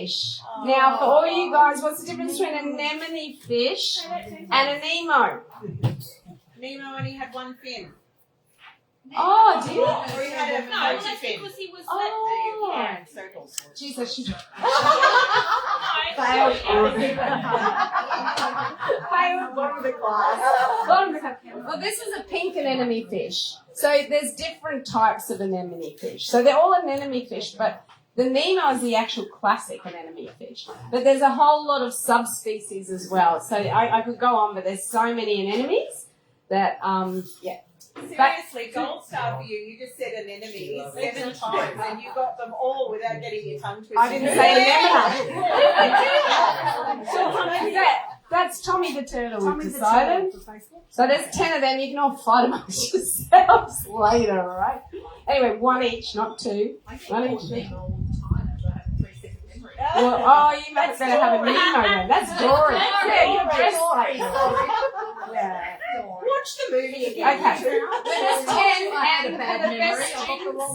fish. Now, for all you guys, what's the difference between an anemone fish and a Nemo? Nemo only had one fin. Oh, did he? Or he had a No, floaty that's fin. because he was Oh. Circles. Jesus, she's failed. Bottom of the class. Well, this is a pink anemone fish. So there's different types of anemone fish. So they're all anemone fish, but the Nemo is the actual classic anemone fish. But there's a whole lot of subspecies as well. So I could go on, but there's so many anemones that, yeah. Seriously, gold star for you. You just said anemone 7 times and you got them all without getting your tongue twisted. I didn't say anemone. That's Tommy the Turtle, we've decided. So there's 10 of them. You can all fight amongst yourselves later, all right? Anyway, 1 each, not 2. 1 each. Well, oh, you must better have a Nemo then. That's Dory. Yeah, you're just like yeah. Watch the movie again. Okay. There's 10 and the best students.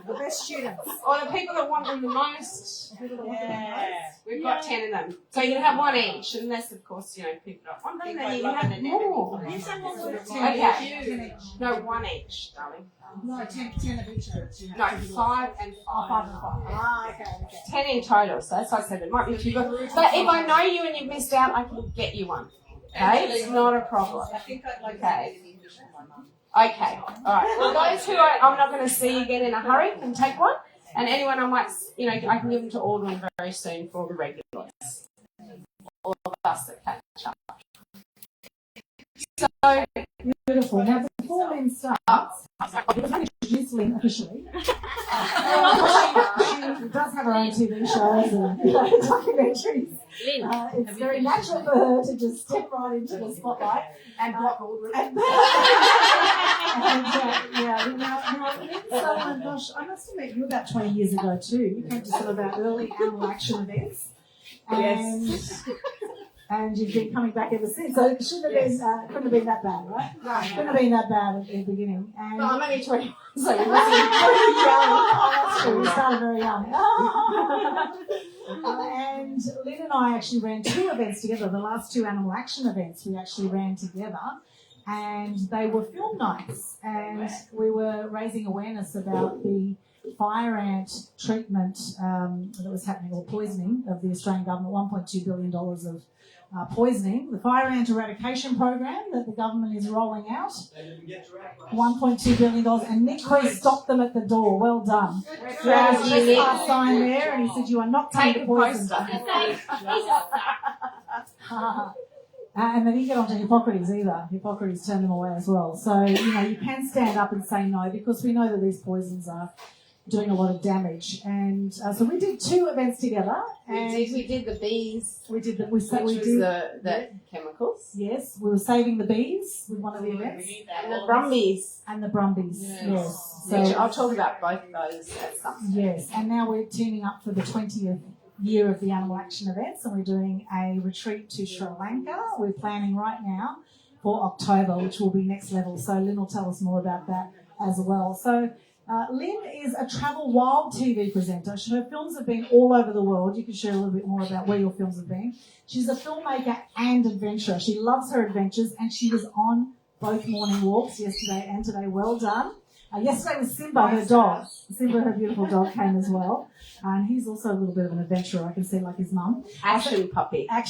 The best students. Or the people that want them the most. Yeah. We've got 10 of them. So you can have 1 each, unless, of course, people don't want them, then you can have more. Okay. No, 1 each, darling. No, 10 of each of it. No, 5 and 5. Okay. 10 in total, so that's why I said it might be 2. But if I know you and you've missed out, I can get you one. Okay? It's not a problem. I think I'd like Okay. to English from my mum. Okay. All right. Well, those who I'm not going to see again in a hurry can take one. And anyone I might, I can give them to Aldwyn very soon for all the regulars. All of us that catch up. So beautiful. Now, before Lin starts, I'm going to introduce Lin officially. She does have her own TV shows and documentaries. It's very natural for her to just step right into the spotlight and block Aldwyn. Now, Lin Sutherland, gosh, I must have met you about 20 years ago too. You came to some of our early animal action events. And you've been coming back ever since. So it couldn't have been that bad, right? No. Couldn't have been that bad at the beginning. And No, I'm only 20, so you that's true. We started very young. And Lin and I actually ran 2 events together. The last 2 animal action events we actually ran together. And they were film nights. And we were raising awareness about the fire ant treatment that was happening, or poisoning, of the Australian government, $1.2 billion of poisoning, the fire ant eradication program that the government is rolling out, $1.2 billion, and Nick Cree stopped them at the door. Well done. There's a trespass sign there, and he said, "You are not coming to poison." And they didn't get onto Hippocrates either. Hippocrates turned them away as well. So, you can stand up and say no, because we know that these poisons are doing a lot of damage. And so we did 2 events together. And we did the bees. We did the chemicals. Yes, we were saving the bees with one of the events. And the brumbies. Yes. So I'll talk about both of those at some point. Yes, and now we're teaming up for the 20th year of the Animal Action events, and we're doing a retreat to Sri Lanka. We're planning right now for October, which will be next level. So Lin will tell us more about that as well. So Lin is a travel wild TV presenter. Her films have been all over the world. You can share a little bit more about where your films have been. She's a filmmaker and adventurer. She loves her adventures, and she was on both morning walks yesterday and today. Well done. Yesterday was Simba, her dog. Simba, her beautiful dog, came as well. And he's also a little bit of an adventurer, I can see, like his mum. Action puppy, yeah.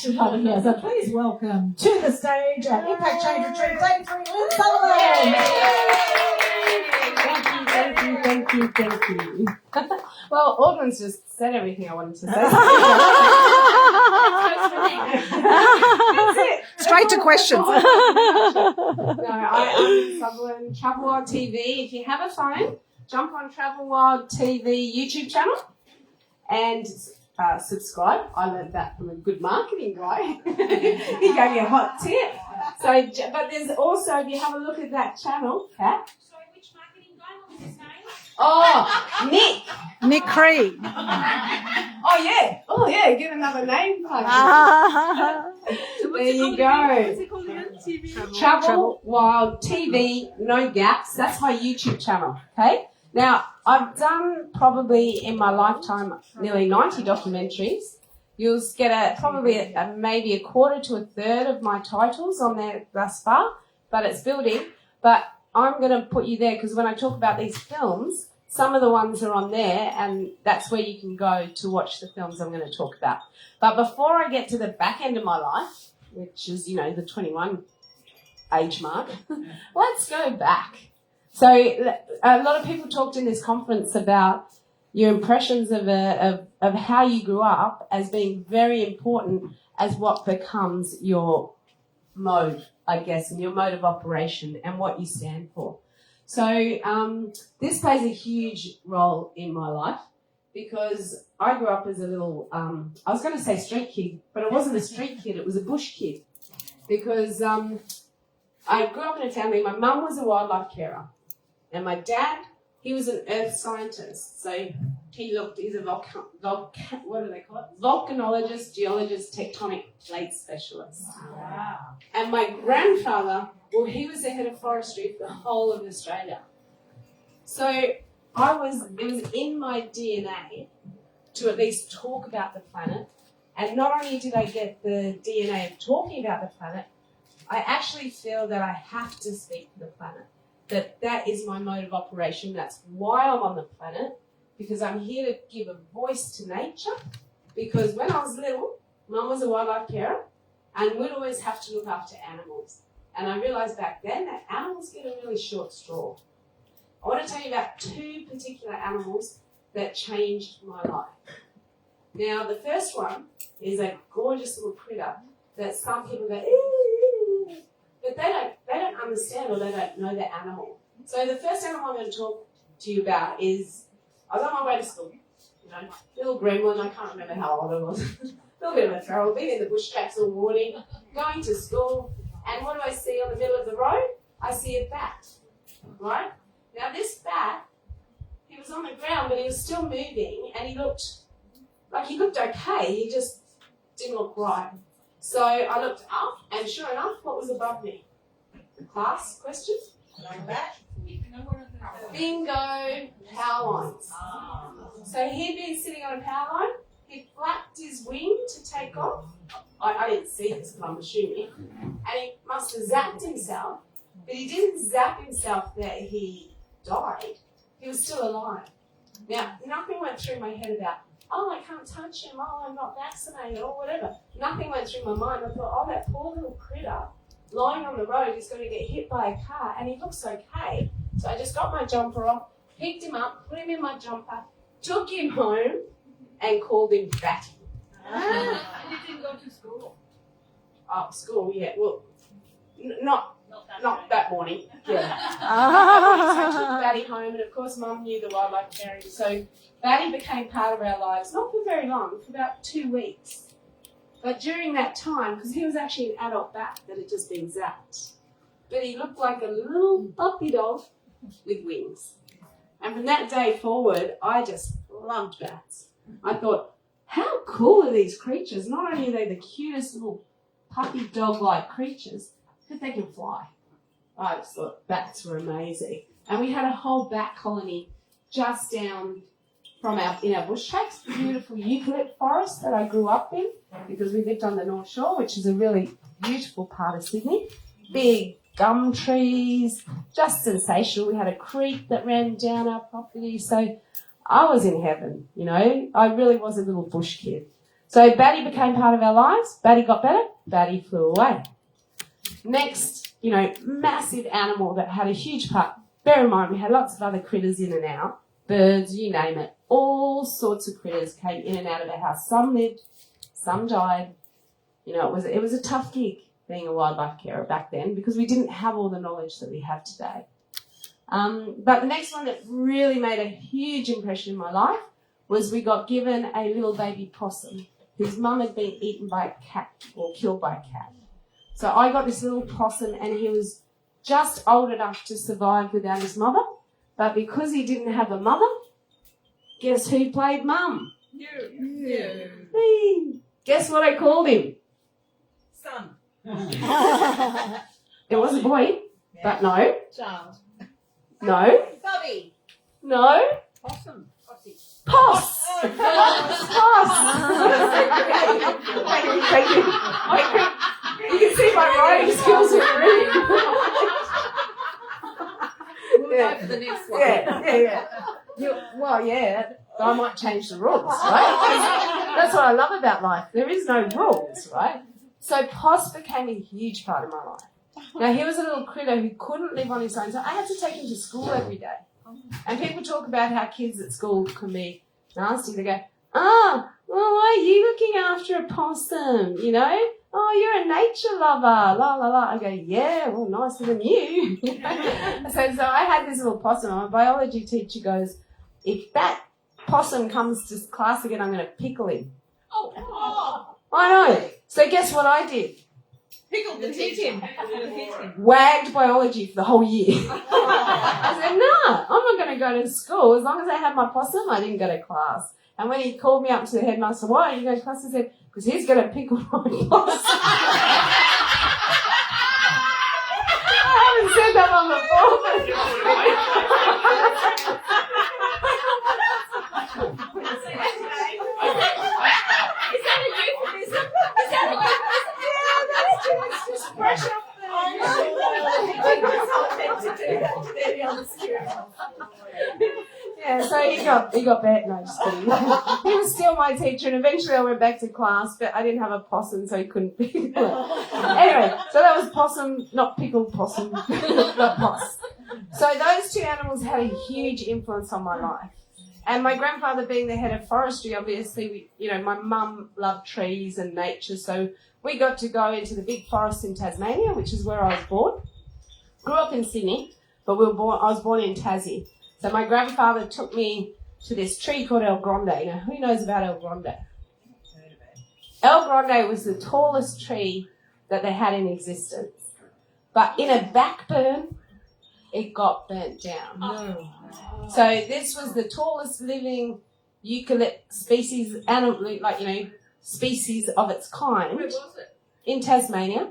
So please welcome to the stage at Impact Change Retreat, Day 3, Lin Sutherland. Thank you. Well, Aldwyn's just said everything I wanted to say. That's it. Straight to questions. I'm Lin Sutherland, Travel Wild TV. If you have a phone, jump on Travel Wild TV YouTube channel and subscribe. I learned that from a good marketing guy. He gave me a hot tip. So, but there's also, if you have a look at that channel, Kat. Sorry, which marketing guy? What was his name? Oh, Nick Cree. Oh yeah, get another name plug. There you go. What's it called again? TV? Travel Wild TV, no gaps. That's my YouTube channel. Okay, Now, I've done probably in my lifetime nearly 90 documentaries. You'll get maybe a quarter to a third of my titles on there thus far, but it's building. But I'm going to put you there because when I talk about these films, some of the ones are on there, and that's where you can go to watch the films I'm going to talk about. But before I get to the back end of my life, which is, the 21 age mark, let's go back. So a lot of people talked in this conference about your impressions of how you grew up as being very important as what becomes your mode, I guess, and your mode of operation and what you stand for. So this plays a huge role in my life because I grew up as a little, I was going to say street kid, but it wasn't a street kid, it was a bush kid. Because I grew up in a family, my mum was a wildlife carer and my dad, he was an earth scientist. So he's a what do they call it? Volcanologist, geologist, tectonic plate specialist. Wow. And my grandfather, well, he was the head of forestry for the whole of Australia. So it was in my DNA to at least talk about the planet. And not only did I get the DNA of talking about the planet, I actually feel that I have to speak for the planet. That is my mode of operation. That's why I'm on the planet, because I'm here to give a voice to nature. Because when I was little, Mum was a wildlife carer, and we'd always have to look after animals. And I realised back then that animals get a really short straw. I want to tell you about two particular animals that changed my life. Now, the first one is a gorgeous little critter that some people go, "Ew," but they don't understand or they don't know the animal. So the first animal I'm going to talk to you about is, I was on my way to school, little gremlin, I can't remember how old I was, a little bit of a feral, been in the bush tracks all morning, going to school, and what do I see on the middle of the road? I see a bat, right? Now this bat, he was on the ground, but he was still moving, and he looked okay, he just didn't look right. So I looked up, and sure enough, what was above me? Class question? Like that? Bingo, power lines. So he'd been sitting on a power line, he flapped his wing to take off. I didn't see this, but I'm assuming. And he must have zapped himself, but he didn't zap himself that he died. He was still alive. Now, nothing went through my head about, oh, I can't touch him, oh, I'm not vaccinated, or whatever. Nothing went through my mind. I thought, oh, that poor little critter lying on the road is going to get hit by a car, and he looks okay. So I just got my jumper off, picked him up, put him in my jumper, took him home, and called him Batty. And you didn't go to school? Oh, school, yeah. Well, not that morning. Yeah. So I took Batty home, and of course, Mum knew the wildlife caring. So Batty became part of our lives, not for very long, for about 2 weeks. But during that time, because he was actually an adult bat that had just been zapped, but he looked like a little puppy dog with wings. And from that day forward, I just loved bats. I thought, how cool are these creatures? Not only are they the cutest little puppy dog-like creatures, but they can fly. I just thought bats were amazing. And we had a whole bat colony just down from in our bush tracks, the beautiful eucalypt forest that I grew up in, because we lived on the North Shore, which is a really beautiful part of Sydney. Big gum trees, just sensational. We had a creek that ran down our property, so I was in heaven, I really was a little bush kid. So Batty became part of our lives. Batty got better. Batty flew away. Next, massive animal that had a huge part. Bear in mind, we had lots of other critters in and out. Birds, you name it. All sorts of critters came in and out of our house. Some lived, some died. It was a tough gig being a wildlife carer back then because we didn't have all the knowledge that we have today. But the next one that really made a huge impression in my life was we got given a little baby possum whose mum had been eaten by a cat or killed by a cat. So I got this little possum and he was just old enough to survive without his mother. But because he didn't have a mother, guess who played mum? You. Me. Guess what I called him? Son. It was a boy, but no. Child. No. Bobby. No. Possum. Poss. Poss. Thank you. You can see my writing skills are really We'll go for the next one. Well, yeah. I might change the rules, right? That's what I love about life. There is no rules, right? So Poss became a huge part of my life. Now, he was a little critter who couldn't live on his own, so I had to take him to school every day. And people talk about how kids at school can be nasty. They go, well, why are you looking after a possum, you know? Oh, you're a nature lover, la, la, la. I go, yeah, well, nicer than you. So I had this little possum. My biology teacher goes, if that possum comes to class again, I'm going to pickle him. Oh. I know. So guess what I did? Pickled the teacher. Wagged biology for the whole year. I said, no, I'm not going to go to school. As long as I had my possum, I didn't go to class. And when he called me up to the headmaster, why didn't you go to class? I said, because he's going to pickle my possum. I haven't said that one before. It's just fresh off Yeah, so he got bad. No, just kidding. He was still my teacher, and eventually I went back to class, but I didn't have a possum, so he couldn't pickle it. Anyway, so that was possum, not pickled possum, not poss. So those two animals had a huge influence on my life. And my grandfather being the head of forestry, obviously, my mum loved trees and nature, so we got to go into the big forest in Tasmania, which is where I was born. Grew up in Sydney, but I was born in Tassie. So my grandfather took me to this tree called El Grande. Now, who knows about El Grande? El Grande was the tallest tree that they had in existence. But in a backburn, it got burnt down. No. So this was the tallest living eucalypt species, species of its kind. Where was it? In Tasmania.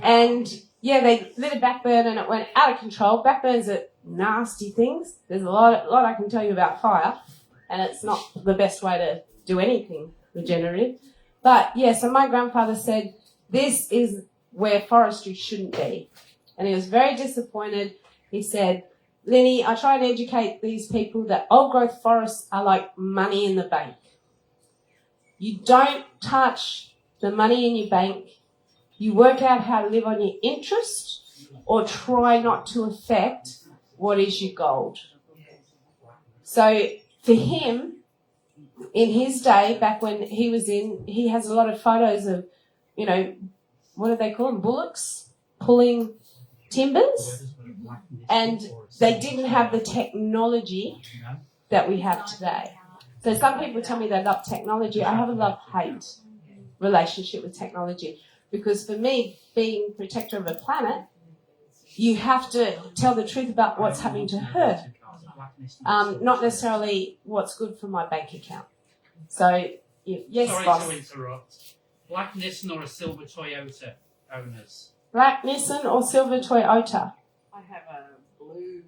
And they lit a backburn and it went out of control. Backburns are nasty things. There's a lot I can tell you about fire, and it's not the best way to do anything regenerative. But so my grandfather said, this is where forestry shouldn't be. And he was very disappointed. He said, Linny, I try and educate these people that old growth forests are like money in the bank. You don't touch the money in your bank. You work out how to live on your interest or try not to affect what is your gold. So for him, in his day, back when he has a lot of photos of, what do they call them? Bullocks pulling timbers. And they didn't have the technology that we have today. So some people tell me they love technology. I have a love-hate relationship with technology. Because for me, being protector of a planet, you have to tell the truth about what's happening to her, not necessarily what's good for my bank account. So, yes, Sorry boss. to interrupt. Black Nissan or a silver Toyota owners? Black Nissan or silver Toyota? I have a blue.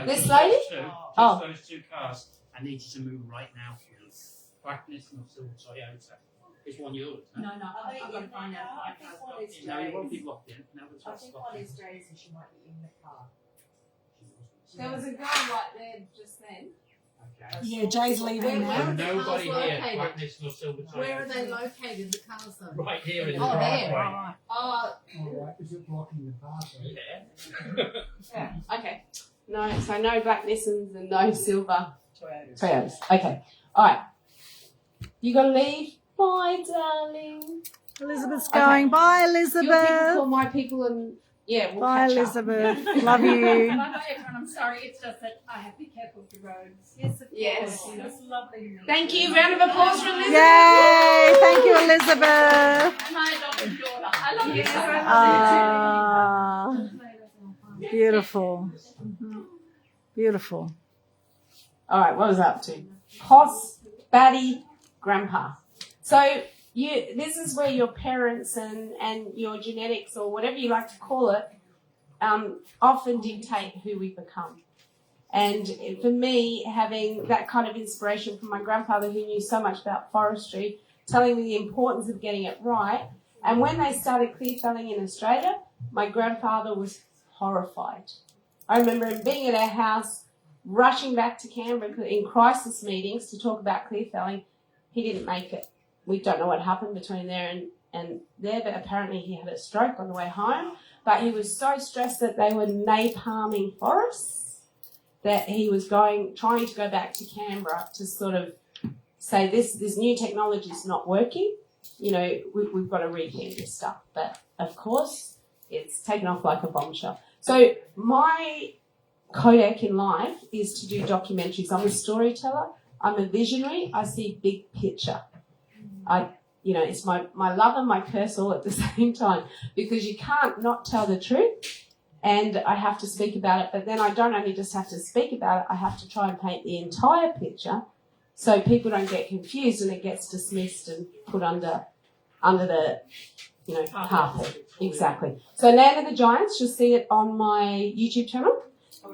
This just lady? Those two, Oh. those two cars. I need you to move right now, please. Black Nissan or silver Toyota? Is one yours? No, No, I've got to find out. I think one is no, you won't be Jay's. locked in. No, it's I not think locked one in. is Jay's and she might be in the car. There was a girl right there just then. Okay. Yeah, Jay's leaving Where now. are the Nobody cars here. located? Black Nissan or silver Toyota? Where are they located, the cars though? Right here in the Oh, there, driveway. right. Oh, Alright, is it blocking the path? Yeah. okay. No, so no Black Nissans and no silver Toyotas. Toyotas. Okay. All right. You got to leave? Bye, darling. Elizabeth's Okay. going. Bye, Your people Elizabeth. call my people and, we'll Bye, catch up. Elizabeth. Love you. Bye bye everyone, I'm sorry, it's just that I have to be careful of the roads. Yes, of Yes. course. It's lovely to meet Thank you. Round of applause for Elizabeth. Yay. Thank you, Elizabeth. And my adopted daughter. I love you. Yes, I Ah, beautiful. Beautiful. All right, what was I up to? Poss, Batty, Grandpa. So this is where your parents and your genetics or whatever you like to call it often dictate who we become. And for me, having that kind of inspiration from my grandfather who knew so much about forestry, telling me the importance of getting it right. And when they started clear felling in Australia, my grandfather was horrified. I remember him being at our house, rushing back to Canberra in crisis meetings to talk about clear felling. He didn't make it. We don't know what happened between there and there, but apparently he had a stroke on the way home. But he was so stressed that they were napalming forests that he was trying to go back to Canberra to sort of say this new technology is not working. You know, we've got to repeat this stuff. But of course, it's taken off like a bombshell. So my codec in life is to do documentaries. I'm a storyteller. I'm a visionary. I see big picture. It's my love and my curse all at the same time, because you can't not tell the truth, and I have to speak about it. But then I don't only just have to speak about it, I have to try and paint the entire picture so people don't get confused and it gets dismissed and put under the carpet. Exactly. So Land of the Giants, you'll see it on my YouTube channel.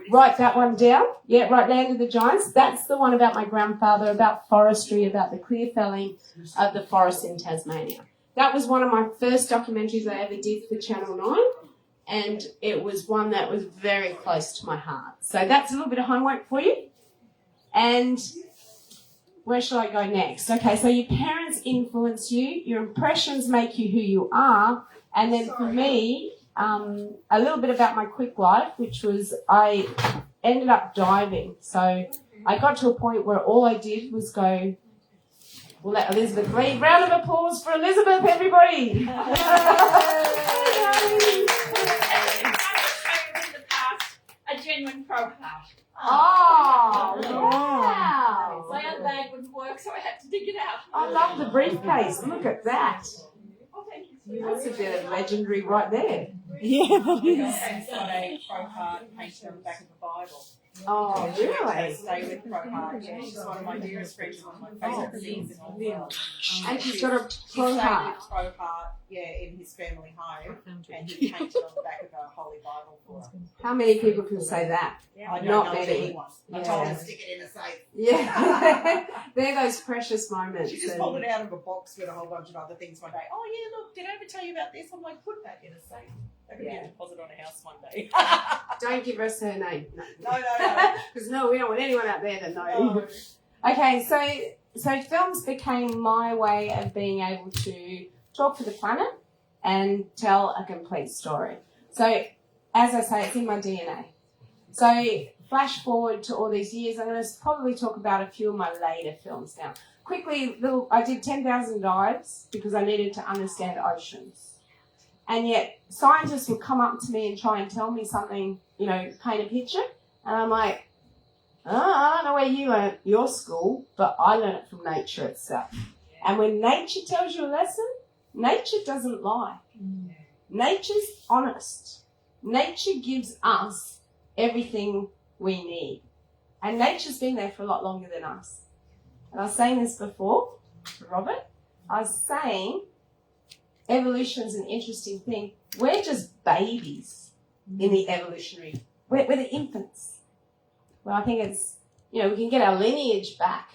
Write that one down. Yeah, right, Land of the Giants. That's the one about my grandfather, about forestry, about the clear felling of the forests in Tasmania. That was one of my first documentaries I ever did for Channel 9, and it was one that was very close to my heart. So that's a little bit of homework for you. And where shall I go next? Okay, so your parents influence you, your impressions make you who you are, and then for me, a little bit about my quick life, which was I ended up diving. So I got to a point where all I did was go, we'll let Elizabeth lead. Round of applause for Elizabeth, everybody. In the past, a genuine pro heart. Oh, wow. My old bag wouldn't work, so I had to dig it out. I love the briefcase. Look at that. Oh, thank you. That's a bit of legendary right there. Yeah, that is. And got a pro heart painted on the back of the Bible. Oh, really? Stay with pro heart. Yeah, she's one of my dearest friends, one of my favourite things in all the world. And she's got a pro He heart. stayed with pro heart, in his family home, and he painted on the back of a Holy Bible for her. How many people can say that? I don't Not know many. anyone. I told her to stick it in a safe. Yeah. They're those precious moments. She just and- pulled it out of a box with a whole bunch of other things one day. Oh yeah, look, did I ever tell you about this? I'm like, put that in a safe. Maybe Yeah. get a deposit on a house one day. Don't give us her name. No. Because no, we don't want anyone out there to know. No. Okay, so films became my way of being able to talk to the planet and tell a complete story. So, as I say, it's in my DNA. So, flash forward to all these years, I'm going to probably talk about a few of my later films now. Quickly, I did 10,000 dives because I needed to understand oceans. And yet, scientists would come up to me and try and tell me something, paint a picture. And I'm like, I don't know where you learnt your school, but I learned it from nature itself. And when nature tells you a lesson, nature doesn't lie. Nature's honest. Nature gives us everything we need. And nature's been there for a lot longer than us. And I was saying this before to Robert. I was saying evolution's an interesting thing. We're just babies in the evolutionary. We're the infants. Well, I think it's, we can get our lineage back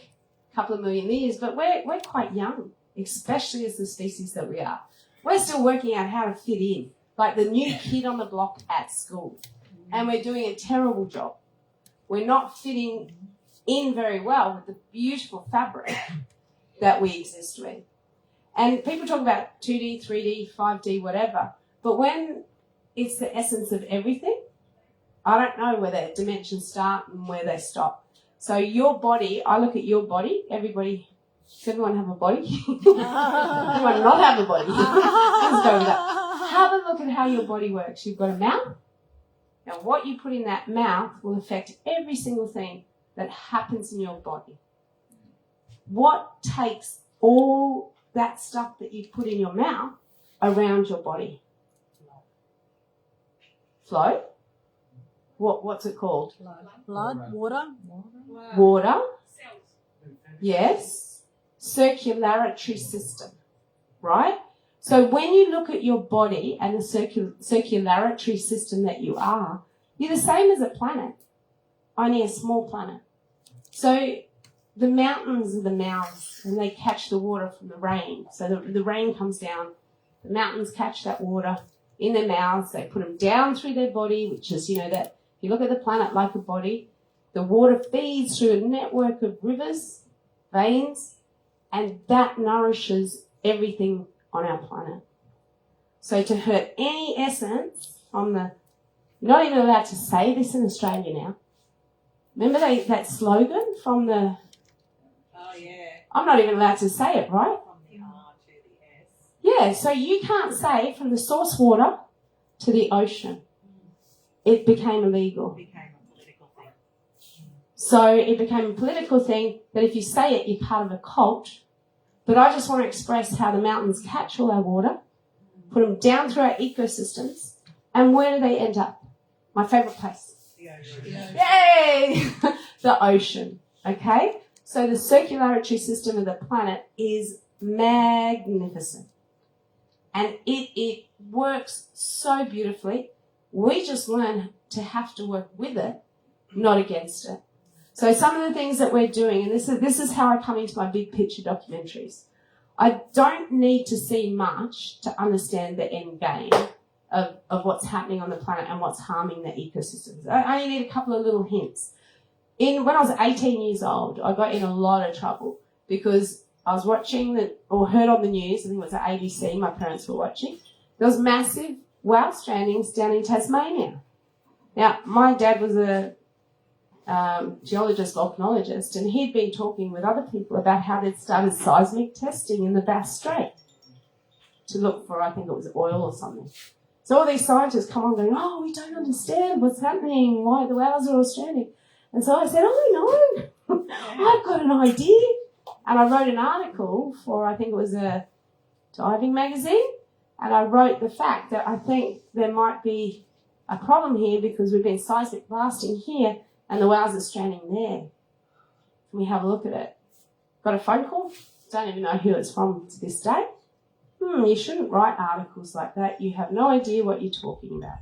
a couple of million years, but we're quite young, especially as the species that we are. We're still working out how to fit in, like the new kid on the block at school. And we're doing a terrible job. We're not fitting in very well with the beautiful fabric that we exist with. And people talk about 2D, 3D, 5D, whatever, but when it's the essence of everything, I don't know where their dimensions start and where they stop. So your body, I look at your body, does everyone have a body? Everyone not have a body. Let's go with that. Have a look at how your body works. You've got a mouth. Now what you put in that mouth will affect every single thing that happens in your body. What takes all that stuff that you put in your mouth around your body? Flow? What's it called? Blood, water. Water. Yes. Circulatory system. Right? So when you look at your body and the circulatory system that you are, you're the same as a planet. only a small planet. So the mountains are the mouths, and they catch the water from the rain. So the rain comes down, the mountains catch that water in their mouths, they put them down through their body, which is, that if you look at the planet like a body, the water feeds through a network of rivers, veins, and that nourishes everything on our planet. So to hurt any essence from the... You're not even allowed to say this in Australia now. Remember that slogan from the... Oh, yeah. I'm not even allowed to say it, right? From the R to the S. Yeah, so you can't say from the source water to the ocean. It became illegal. It became a political thing. So it became a political thing that if you say it, you're part of a cult. But I just want to express how the mountains catch all our water, put them down through our ecosystems, and where do they end up? My favourite place. The ocean. Yay! The ocean, okay? So the circulatory system of the planet is magnificent. And it works so beautifully. We just learn to have to work with it, not against it. So some of the things that we're doing, and this is how I come into my big picture documentaries. I don't need to see much to understand the end game of what's happening on the planet and what's harming the ecosystems. I only need a couple of little hints. When I was 18 years old, I got in a lot of trouble because I was watching or heard on the news, I think it was at ABC, my parents were watching, there was massive whale strandings down in Tasmania. Now, my dad was a geologist, volcanologist, and he'd been talking with other people about how they'd started seismic testing in the Bass Strait to look for, I think it was oil or something. So all these scientists come on going, oh, we don't understand what's happening, why the whales are all stranding. And so I said, oh, no, I've got an idea. And I wrote an article for, I think it was a diving magazine, and I wrote the fact that I think there might be a problem here because we've been seismic blasting here and the whales are stranding there. Can we have a look at it? Got a phone call? Don't even know who it's from to this day. You shouldn't write articles like that. You have no idea what you're talking about.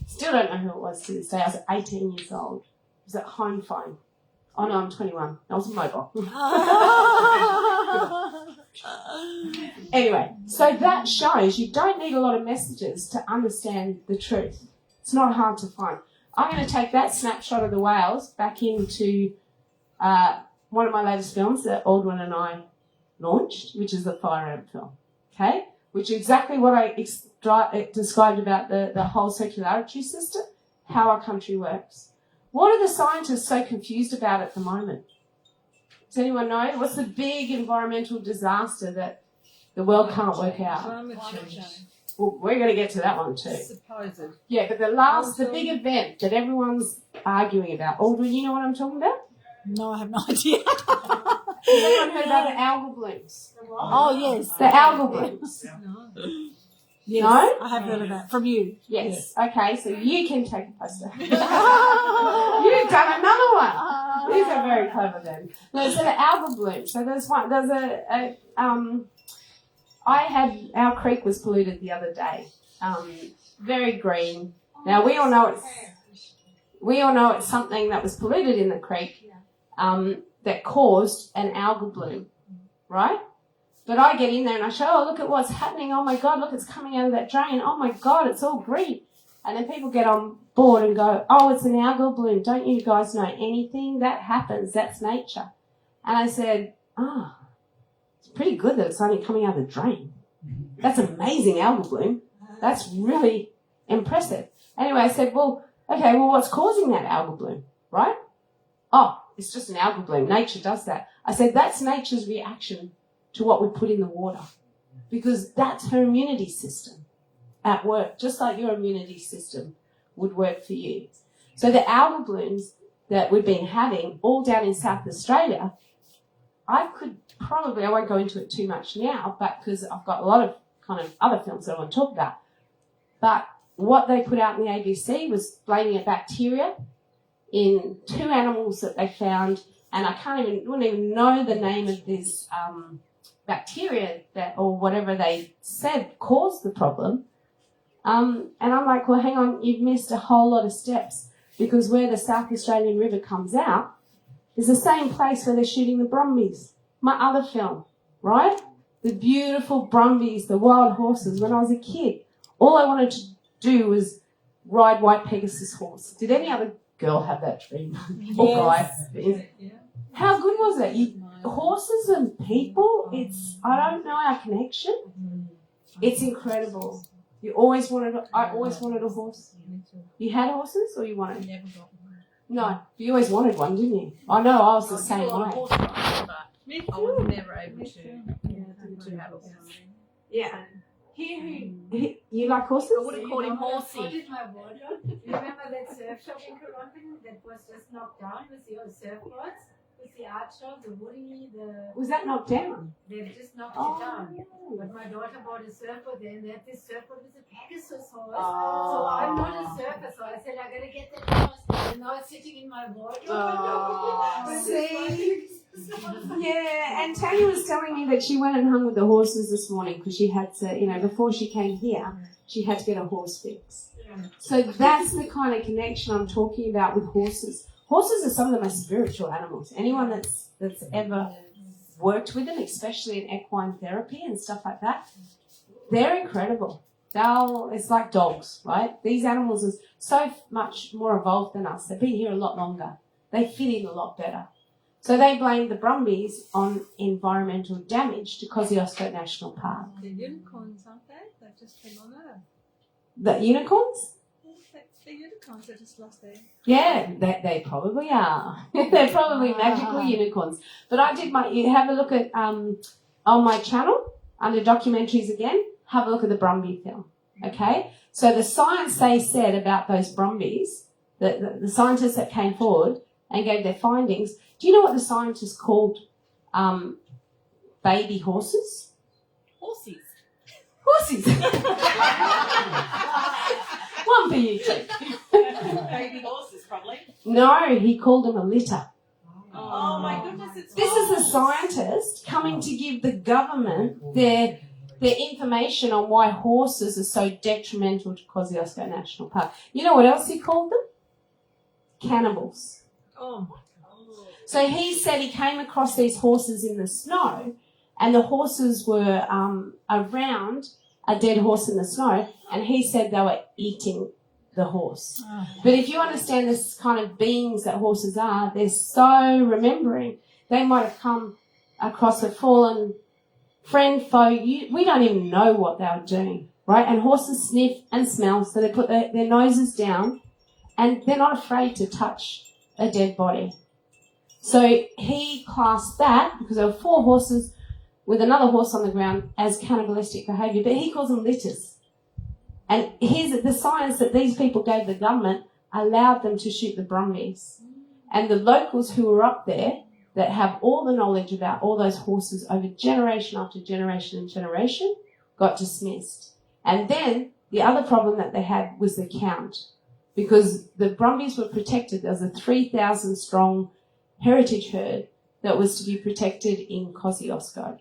Still don't know who it was to this day. I was 18 years old. It was at home phone. Oh no, I'm 21. That was mobile. Anyway, so that shows you don't need a lot of messages to understand the truth. It's not hard to find. I'm going to take that snapshot of the whales back into one of my latest films that Aldwyn and I launched, which is the Fire Ant film. Okay? Which is exactly what I described about the whole circulatory system, how our country works. What are the scientists so confused about at the moment? Does anyone know? What's the big environmental disaster that the world can't work out? Climate change. Well, we're going to get to that one too. Supposed. Yeah, but the big event that everyone's arguing about. Aldwyn, you know what I'm talking about? No, I have no idea. Has anyone heard about the algal blooms? Oh, yes. The algal blooms. No. Yes, No? I have heard of that. From you. Yes. Okay, so you can take a poster. You've done another one. These are very clever then. No, so the algal bloom. So there's our creek was polluted the other day. Very green. Now we all know it's something that was polluted in the creek that caused an algal bloom, right? But I get in there and I show, oh, look at what's happening. Oh, my God, look, it's coming out of that drain. Oh, my God, it's all green. And then people get on board and go, oh, it's an algal bloom. Don't you guys know anything? That happens. That's nature. And I said, it's pretty good that it's only coming out of the drain. That's amazing algal bloom. That's really impressive. Anyway, I said, well, what's causing that algal bloom, right? Oh, it's just an algal bloom. Nature does that. I said, that's nature's reaction to what we put in the water, because that's her immunity system at work, just like your immunity system would work for you. So the algal blooms that we've been having all down in South Australia, I won't go into it too much now, but because I've got a lot of kind of other films that I want to talk about. But what they put out in the ABC was blaming a bacteria in 2 animals that they found, and I wouldn't even know the name of this bacteria that, or whatever they said caused the problem. And I'm like, well, hang on, you've missed a whole lot of steps, because where the South Australian River comes out is the same place where they're shooting the Brumbies. My other film, right? The beautiful Brumbies, the wild horses. When I was a kid, all I wanted to do was ride White Pegasus horse. Did any other girl have that dream? Or guy? How good was it? Horses and people, I don't know our connection. It's incredible. I always wanted a horse. You had horses or you wanted? Never got one. No, you always wanted one, didn't you? I know, I was the same way. I was never able to have a horse. Yeah. You like horses? I would have called him Horsey. What is my wardrobe? Remember that surf shop in Currumbin that was just knocked down with the old surfboards? With the art shop, the Woody, Was that knocked down? they've just knocked Oh, it down. yeah. But my daughter bought a surfboard there and they had this surfboard with a Pegasus horse. Oh. So I'm not a surfer, so I said I gotta get that horse. And now it's sitting in my wardrobe. Oh, see? Yeah, and Tanya was telling me that she went and hung with the horses this morning because she had to, before she came here, she had to get a horse fix. So that's the kind of connection I'm talking about with horses. Horses are some of the most spiritual animals. Anyone that's ever worked with them, especially in equine therapy and stuff like that, they're incredible. It's like dogs, right? These animals are so much more evolved than us. They've been here a lot longer. They fit in a lot better. So they blame the Brumbies on environmental damage to Kosciuszko National Park. The unicorns, aren't they? They just came on Earth. The unicorns? The unicorns are just lost there. Yeah, they probably are. They're probably magical unicorns. But you have a look at, on my channel, under documentaries again, have a look at the Brumby film, okay? So the science they said about those Brumbies, the scientists that came forward and gave their findings, do you know what the scientists called baby horses? Horses. Horses. One for you two. Baby horses, probably. No, he called them a litter. Oh my goodness, This is a scientist coming to give the government their information on why horses are so detrimental to Kosciuszko National Park. You know what else he called them? Cannibals. Oh my God. So he said he came across these horses in the snow, and the horses were around a dead horse in the snow, and he said they were eating the horse. But if you understand this kind of beings that horses are, they're so remembering. They might have come across a fallen friend, foe. We don't even know what they were doing, right? And horses sniff and smell, so they put their noses down, and they're not afraid to touch a dead body. So he classed that, because there were 4 horses with another horse on the ground, as cannibalistic behaviour, but he calls them litters. And here's the science that these people gave the government allowed them to shoot the Brumbies. And the locals who were up there that have all the knowledge about all those horses over generation after generation and generation got dismissed. And then the other problem that they had was the count, because the Brumbies were protected. There was a 3,000 strong heritage herd that was to be protected in Kosciuszko.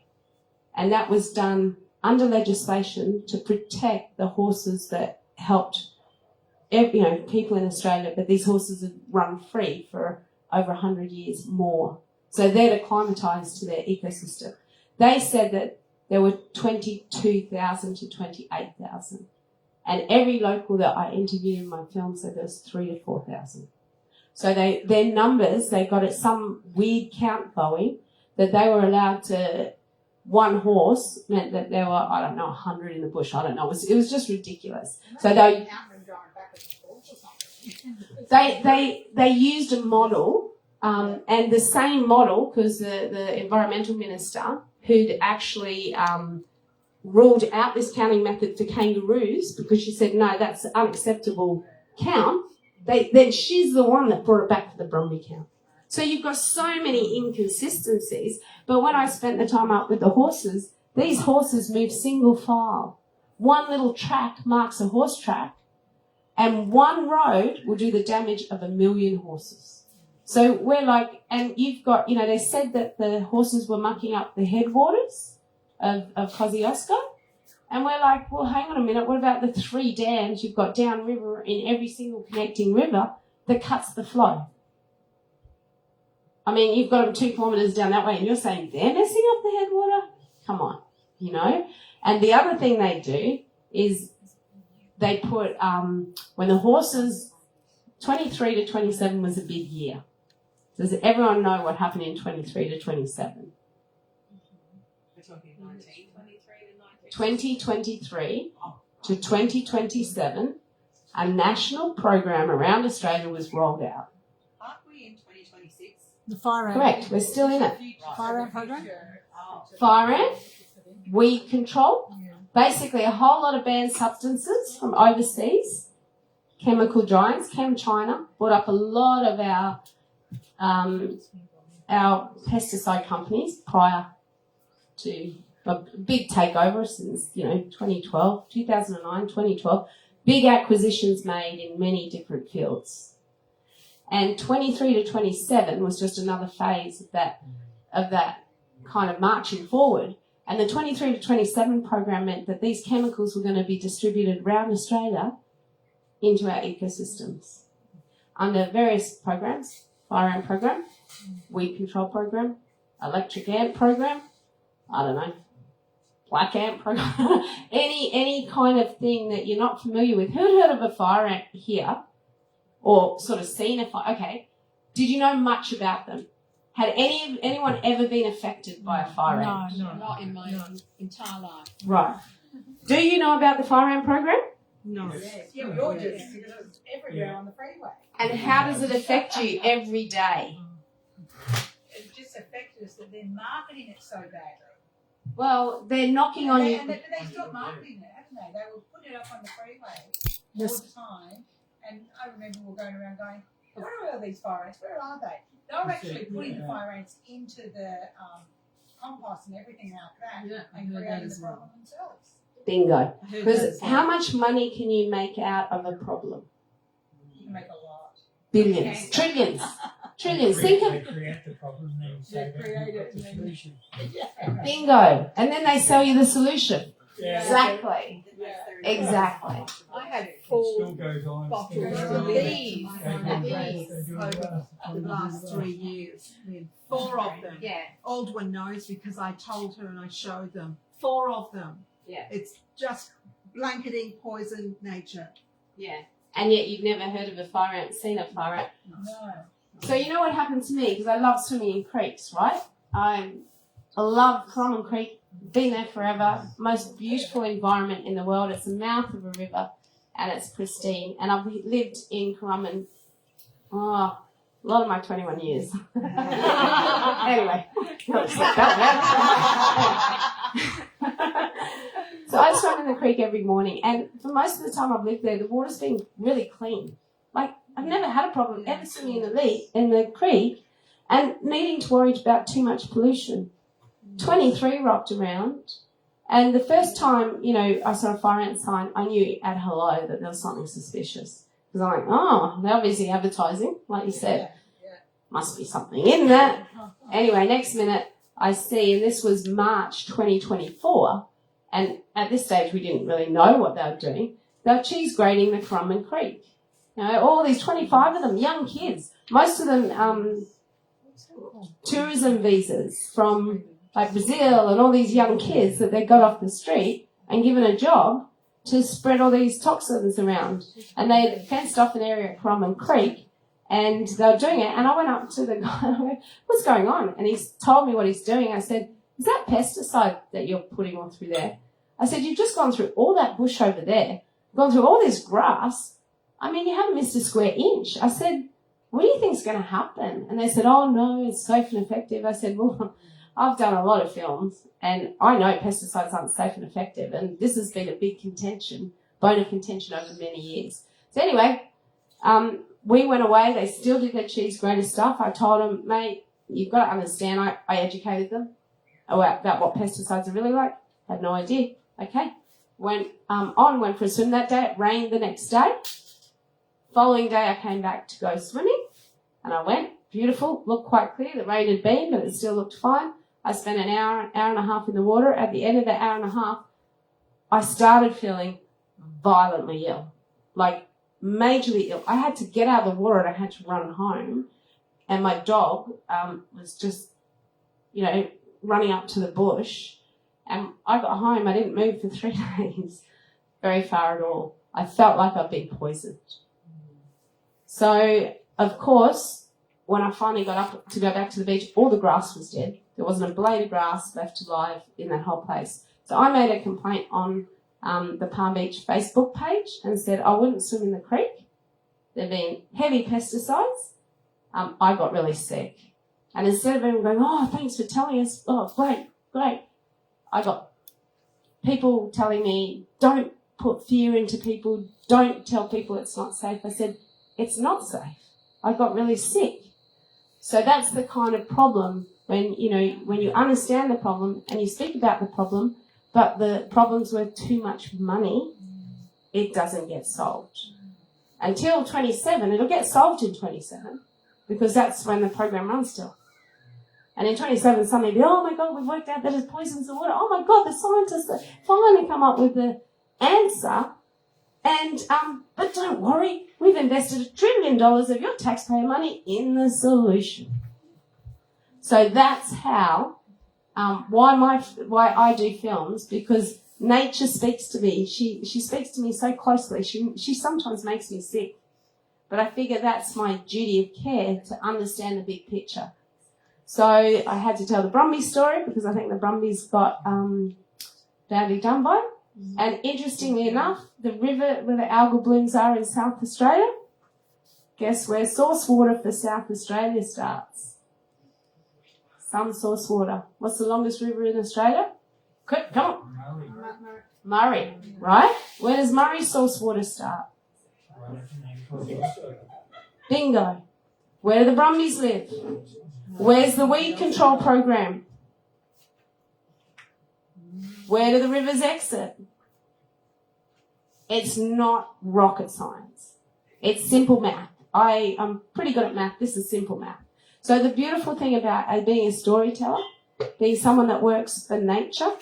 And that was done under legislation to protect the horses that helped, people in Australia, but these horses have run free for over 100 years more. So they're acclimatised to their ecosystem. They said that there were 22,000 to 28,000. And every local that I interviewed in my film said there was 3,000 to 4,000. So their numbers, they got at some weird count going that they were allowed to, one horse meant that there were, 100 in the bush. I don't know. It was just ridiculous. So they used a model, and the same model, because the environmental minister who'd actually ruled out this counting method for kangaroos, because she said, no, that's an unacceptable count, then she's the one that brought it back for the Brumby count. So you've got so many inconsistencies. But when I spent the time out with the horses, these horses move single file. One little track marks a horse track, and one road will do the damage of 1 million horses. So we're like, and you've got, they said that the horses were mucking up the headwaters of Kosciuszko. And we're like, well, hang on a minute, what about the 3 dams you've got downriver in every single connecting river? that cuts the flow. I mean, you've got them 2 kilometres down that way and you're saying they're messing up the headwater? Come on, you know. And the other thing they do is they put, when the horses, 23 to 27 was a big year. Does everyone know what happened in 23 to 27? We're talking 2023 to 2027, a national program around Australia was rolled out. Aren't we in 2026? The fire ant. Correct, we're still in it. Fire ant program? Fire ant, weed control, basically a whole lot of banned substances from overseas, chemical giants, Chem China, brought up a lot of our pesticide companies prior to a big takeover since, 2012, 2009, 2012, big acquisitions made in many different fields. And 23 to 27 was just another phase of that kind of marching forward. And the 23 to 27 program meant that these chemicals were going to be distributed around Australia into our ecosystems under various programs, fire ant program, weed control program, electric ant program, I don't know, black ant program, any kind of thing that you're not familiar with. Who'd heard of a fire ant here or sort of seen a fire? Okay. Did you know much about them? Had anyone ever been affected by a fire ant? No, not in my entire life. Right. Do you know about the fire ant program? No. Yes, yeah, you're just everywhere on the freeway. And how does it affect you every day? It just affected us that they're marketing it so badly. Well, they're knocking on you. And they stopped marketing it, haven't they? They were putting it up on the freeway all the time. And I remember we were going around going, where are all these fire ants? Where are they? They were actually putting the fire ants into the compost and everything like that and creating the problem themselves. Bingo. Because how much money can you make out of a problem? You can make a lot. Billions. Trillions. Trillions. Think of They create the problem, then say they create it, the and then- solution. bingo. And then they sell you the solution. Yeah. Exactly. Yeah. Exactly. I had It 4 still goes on. bottles still goes of on. these They do over well. the last 3 years. 4 of them. Yeah. Aldwyn knows because I told her and I showed them. 4 of them. Yeah. It's just blanketing poison nature. Yeah. And yet you've never heard of a fire ant, seen a fire ant. No. So you know what happened to me? Because I love swimming in creeks, right? I love Currumbin Creek. Been there forever. Most beautiful environment in the world. It's the mouth of a river and it's pristine. And I've lived in Currumbin a lot of my 21 years. Anyway. So I swim in the creek every morning, and for most of the time I've lived there, the water's been really clean. Like, I've never had a problem ever swimming in the creek and needing to worry about too much pollution. 23 rocked around, and the first time, I saw a fire ant sign, I knew at hello that there was something suspicious. Because I'm like, they're obviously advertising, like you said. Must be something in that. Anyway, next minute I see, and this was March 2024, and at this stage we didn't really know what they were doing. They were cheese grating the Currumbin Creek. All these 25 of them, young kids, most of them tourism visas from like Brazil, and all these young kids that they got off the street and given a job to spread all these toxins around. And they had fenced off an area at Currumbin Creek, and they were doing it. And I went up to the guy and I went, what's going on? And he told me what he's doing. I said, is that pesticide that you're putting all through there? I said, you've just gone through all that bush over there, gone through all this grass. I mean, you haven't missed a square inch. I said, what do you think is going to happen? And they said, oh, no, it's safe and effective. I said, well, I've done a lot of films, and I know pesticides aren't safe and effective, and this has been a big bone of contention over many years. So anyway, we went away. They still did their cheese grater stuff. I told them, mate, you've got to understand, I educated them about what pesticides are really like. Had no idea. Okay. Went for a swim that day. It rained the next day. Following day, I came back to go swimming, and I went. Beautiful, looked quite clear. The rain had been, but it still looked fine. I spent an hour and a half in the water. At the end of the hour and a half, I started feeling violently ill. Like, majorly ill. I had to get out of the water and I had to run home. And my dog was just, running up to the bush. And I got home. I didn't move for 3 days very far at all. I felt like I'd been poisoned. So, of course, when I finally got up to go back to the beach, all the grass was dead. There wasn't a blade of grass left alive in that whole place. So I made a complaint on the Palm Beach Facebook page and said I wouldn't swim in the creek. There'd been heavy pesticides. I got really sick. And instead of everyone going, oh, thanks for telling us, oh, great, I got people telling me, don't put fear into people, don't tell people it's not safe. I said, it's not safe. I got really sick. So that's the kind of problem when you understand the problem and you speak about the problem, but the problem's worth too much money, it doesn't get solved. Until 27, it'll get solved in 27 because that's when the program runs till. And in 27, suddenly, oh my God, we've worked out that it poisons the water. Oh my God, the scientists have finally come up with the answer. And but don't worry, we've invested $1 trillion of your taxpayer money in the solution. So that's how why I do films, because nature speaks to me. She speaks to me so closely. She sometimes makes me sick, but I figure that's my duty of care to understand the big picture. So I had to tell the Brumby story because I think the Brumbies got badly done by it. And interestingly enough, the river where the algal blooms are in South Australia, guess where source water for South Australia starts? Some source water. What's the longest river in Australia? Quick, come on. Murray, right? Where does Murray source water start? Bingo. Where do the Brumbies live? Where's the weed control program? Where do the rivers exit? It's not rocket science. It's simple math. I'm pretty good at math. This is simple math. So the beautiful thing about being a storyteller, being someone that works for nature,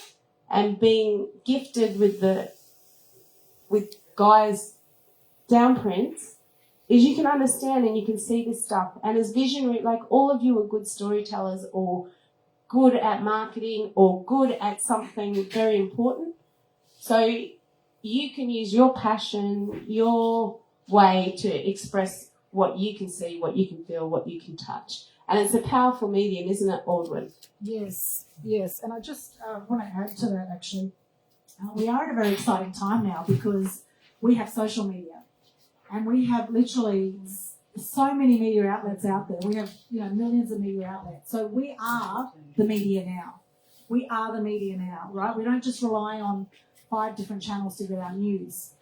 and being gifted with Guy's downprints, is you can understand and you can see this stuff. And as visionary, like all of you are good storytellers or good at marketing or good at something very important. So you can use your passion, your way to express what you can see, what you can feel, what you can touch. And it's a powerful medium, isn't it, Aldwyn? Yes. And I just want to add to that, actually. We are at a very exciting time now because we have social media and we have literally so many media outlets out there. We have, millions of media outlets. So we are the media now. We are the media now, right? We don't just rely on 5 different channels to get our news.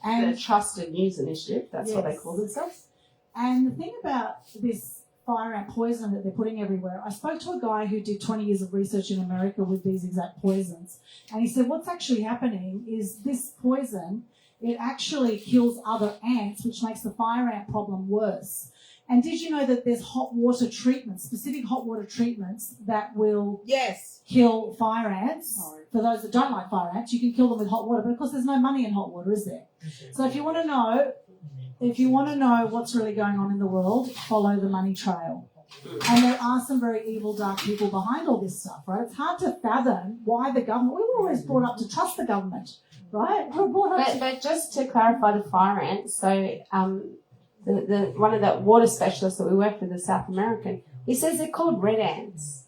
And the Trusted News Initiative, that's what they call themselves. And the thing about this fire ant poison that they're putting everywhere, I spoke to a guy who did 20 years of research in America with these exact poisons. And he said what's actually happening is this poison, it actually kills other ants, which makes the fire ant problem worse. And did you know that there's hot water treatments, specific hot water treatments that will kill fire ants? For those that don't like fire ants, you can kill them with hot water, but of course there's no money in hot water, is there? So if you want to know what's really going on in the world, follow the money trail. And there are some very evil, dark people behind all this stuff, right? It's hard to fathom why the government, we were always brought up to trust the government, right? But just to clarify the fire ants, so the one of the water specialists that we work with, the South American, he says they're called red ants.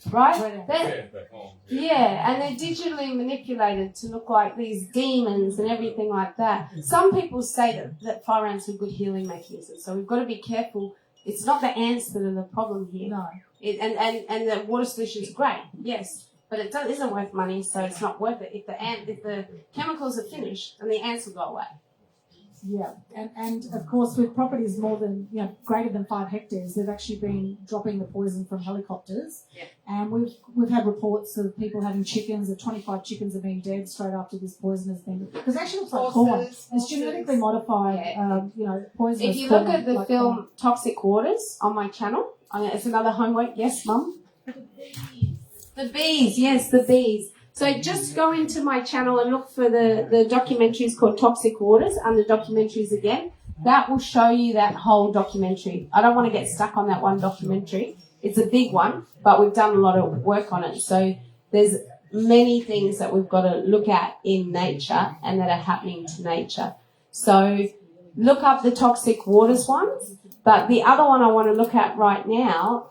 Right? And they're digitally manipulated to look like these demons and everything like that. Some people say that fire ants are good healing mechanisms, so we've got to be careful. It's not the ants that are the problem here. No. And the water solution is great, yes, but it isn't worth money, so it's not worth it. If the chemicals are finished, then the ants will go away. Yeah, and of course with properties more than, greater than 5 hectares, they've actually been dropping the poison from helicopters. Yeah. And we've had reports of people having chickens, that 25 chickens have been dead straight after this poison has been, because it actually looks like corn. It's genetically modified, poison. If you look at the film corn. Toxic Waters on my channel, it's another homework. Yes, Mum? The bees, yes, the bees. So just go into my channel and look for the documentaries called Toxic Waters under documentaries again. That will show you that whole documentary. I don't want to get stuck on that one documentary. It's a big one, but we've done a lot of work on it. So there's many things that we've got to look at in nature and that are happening to nature. So look up the Toxic Waters ones. But the other one I want to look at right now,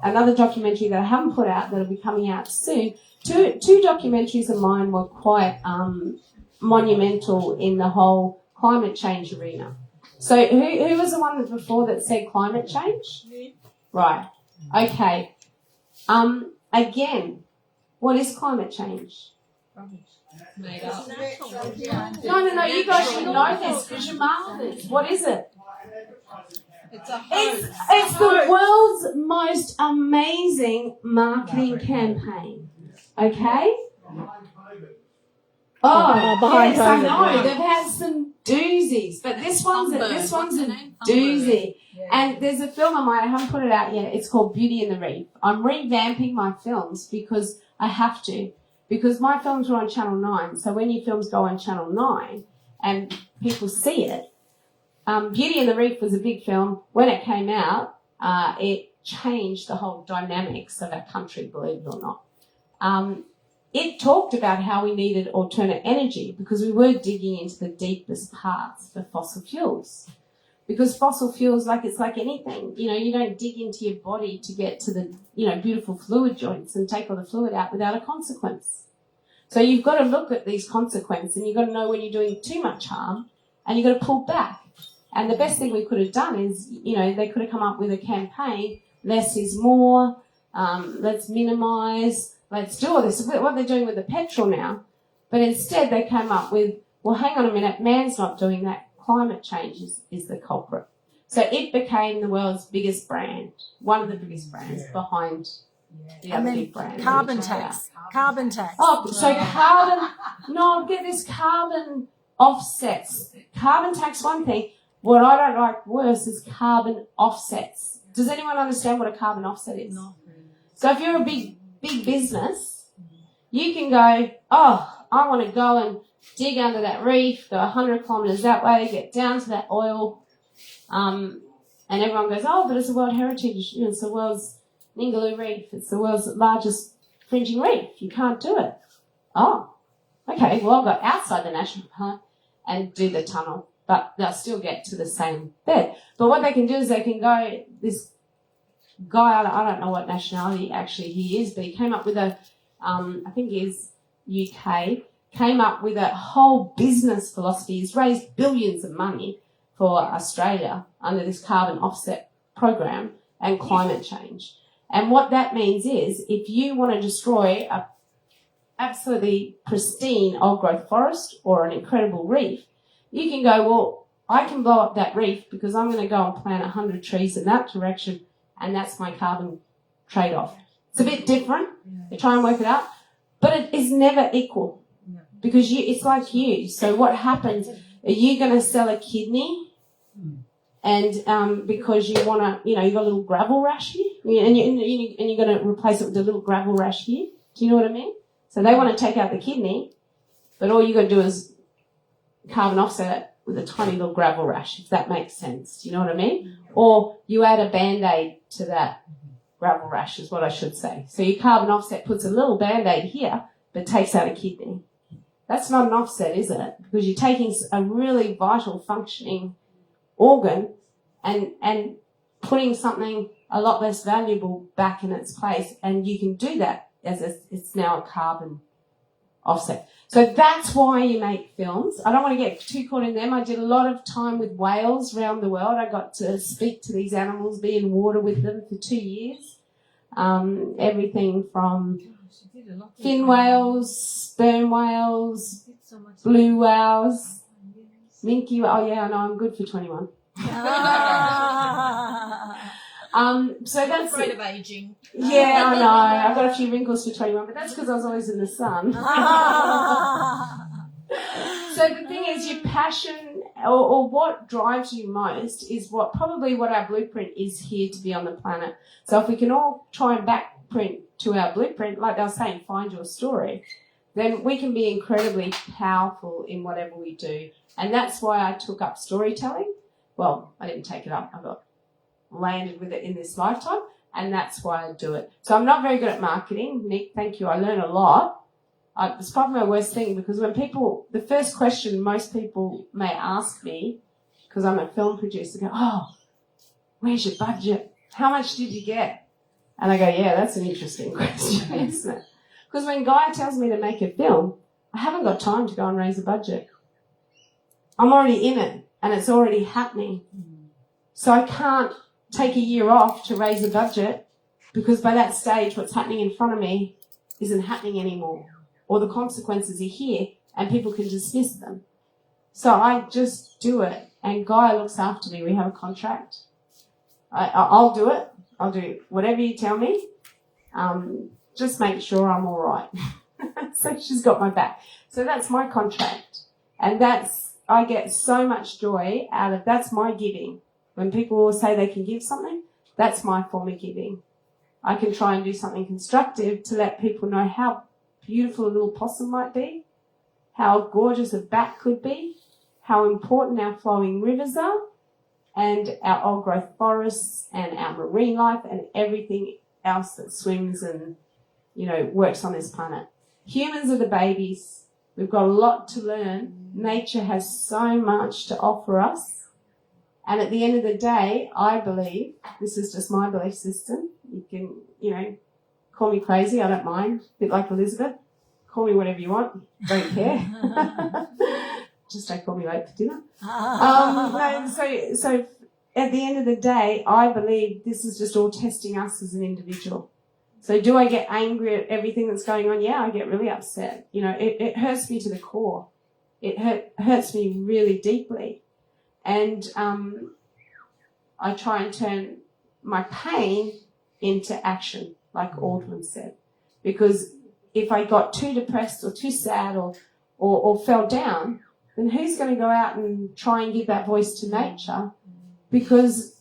another documentary that I haven't put out that'll be coming out soon. Two documentaries of mine were quite monumental in the whole climate change arena. So who was the one before that said climate change? Right. Okay. Again, what is climate change? Made up. No. You guys should know this because you're marvellous. What is it? It's the world's most amazing marketing campaign. Okay? Oh, behind yes, I COVID, know. yeah. They've had some doozies, but this one's a doozy. And there's a film of mine, I haven't put it out yet, it's called Beauty in the Reef. I'm revamping my films because I have to. Because my films were on Channel 9, so when your films go on Channel 9 and people see it, Beauty in the Reef was a big film. When it came out, it changed the whole dynamics of our country, believe it or not. It talked about how we needed alternate energy because we were digging into the deepest parts for fossil fuels. Because fossil fuels, it's like anything. You don't dig into your body to get to the, beautiful fluid joints and take all the fluid out without a consequence. So you've got to look at these consequences and you've got to know when you're doing too much harm and you've got to pull back. And the best thing we could have done is, they could have come up with a campaign, less is more, let's minimise, let's do all this. What they're doing with the petrol now. But instead they came up with, well, hang on a minute, man's not doing that. Climate change is the culprit. So it became the world's biggest brand, one of the biggest brands behind the other big brands. Carbon tax. Oh, so get this carbon offsets. Carbon tax, one thing. What I don't like worse is carbon offsets. Does anyone understand what a carbon offset is? No. So if you're a big business, you can go, oh, I want to go and dig under that reef, go 100 kilometres that way, get down to that oil, and everyone goes, oh, but it's a World Heritage, it's the world's Ningaloo Reef, it's the world's largest fringing reef, you can't do it. Oh, okay, well, I'll go outside the national park and do the tunnel, but they'll still get to the same bed. But what they can do is they can go, this guy, I don't know what nationality actually he is, but he came up with I think he's UK, came up with a whole business philosophy. He's raised billions of money for Australia under this carbon offset program and climate change. And what that means is if you want to destroy a absolutely pristine old growth forest or an incredible reef, you can go, well, I can blow up that reef because I'm going to go and plant 100 trees in that direction and that's my carbon trade-off. It's a bit different. They try and work it out, but it is never equal. Because it's like you. So what happens? Are you going to sell a kidney, and because you want to, you got a little gravel rash here, and you're going to replace it with a little gravel rash here? Do you know what I mean? So they want to take out the kidney, but all you got to do is carbon offset it with a tiny little gravel rash, if that makes sense. Do you know what I mean? Or you add a Band-Aid to that gravel rash, is what I should say. So your carbon offset puts a little Band-Aid here, but takes out a kidney. That's not an offset, is it? Because you're taking a really vital functioning organ and putting something a lot less valuable back in its place. And you can do that it's now a carbon offset. So that's why you make films. I don't want to get too caught in them. I did a lot of time with whales around the world. I got to speak to these animals, be in water with them for 2 years. Everything from fin whales, sperm whales, blue whales, minke. Oh yeah, I know. I'm good for 21. So that's afraid of aging. Yeah, I know. I've got a few wrinkles for 21, but that's because I was always in the sun. So the thing is, your passion or what drives you most is what our blueprint is here to be on the planet. So if we can all try and footprint to our blueprint, like they were saying, find your story, then we can be incredibly powerful in whatever we do. And that's why I took up storytelling. Well, I didn't take it up. I got landed with it in this lifetime, and that's why I do it. So I'm not very good at marketing. Nick, thank you. I learn a lot. It's probably my worst thing, because when people, the first question most people may ask me, because I'm a film producer, go, oh, where's your budget? How much did you get? And I go, yeah, that's an interesting question, isn't it? Because when Guy tells me to make a film, I haven't got time to go and raise a budget. I'm already in it, and it's already happening. So I can't take a year off to raise a budget, because by that stage what's happening in front of me isn't happening anymore, or the consequences are here and people can dismiss them. So I just do it, and Guy looks after me. We have a contract. I'll do it. I'll do whatever you tell me. Just make sure I'm all right. So she's got my back. So that's my contract, and I get so much joy out of, that's my giving. When people say they can give something, that's my form of giving. I can try and do something constructive to let people know how beautiful a little possum might be, how gorgeous a bat could be, how important our flowing rivers are, and our old growth forests and our marine life and everything else that swims and, works on this planet. Humans are the babies. We've got a lot to learn. Nature has so much to offer us. And at the end of the day, I believe, this is just my belief system. You can, call me crazy. I don't mind. A bit like Elizabeth. Call me whatever you want. Don't care. Just don't call me late for dinner. So at the end of the day, I believe this is just all testing us as an individual. So do I get angry at everything that's going on? Yeah, I get really upset. It hurts me to the core. It hurts me really deeply. And I try and turn my pain into action, like Aldwyn said. Because if I got too depressed or too sad or fell down, then who's going to go out and try and give that voice to nature? Because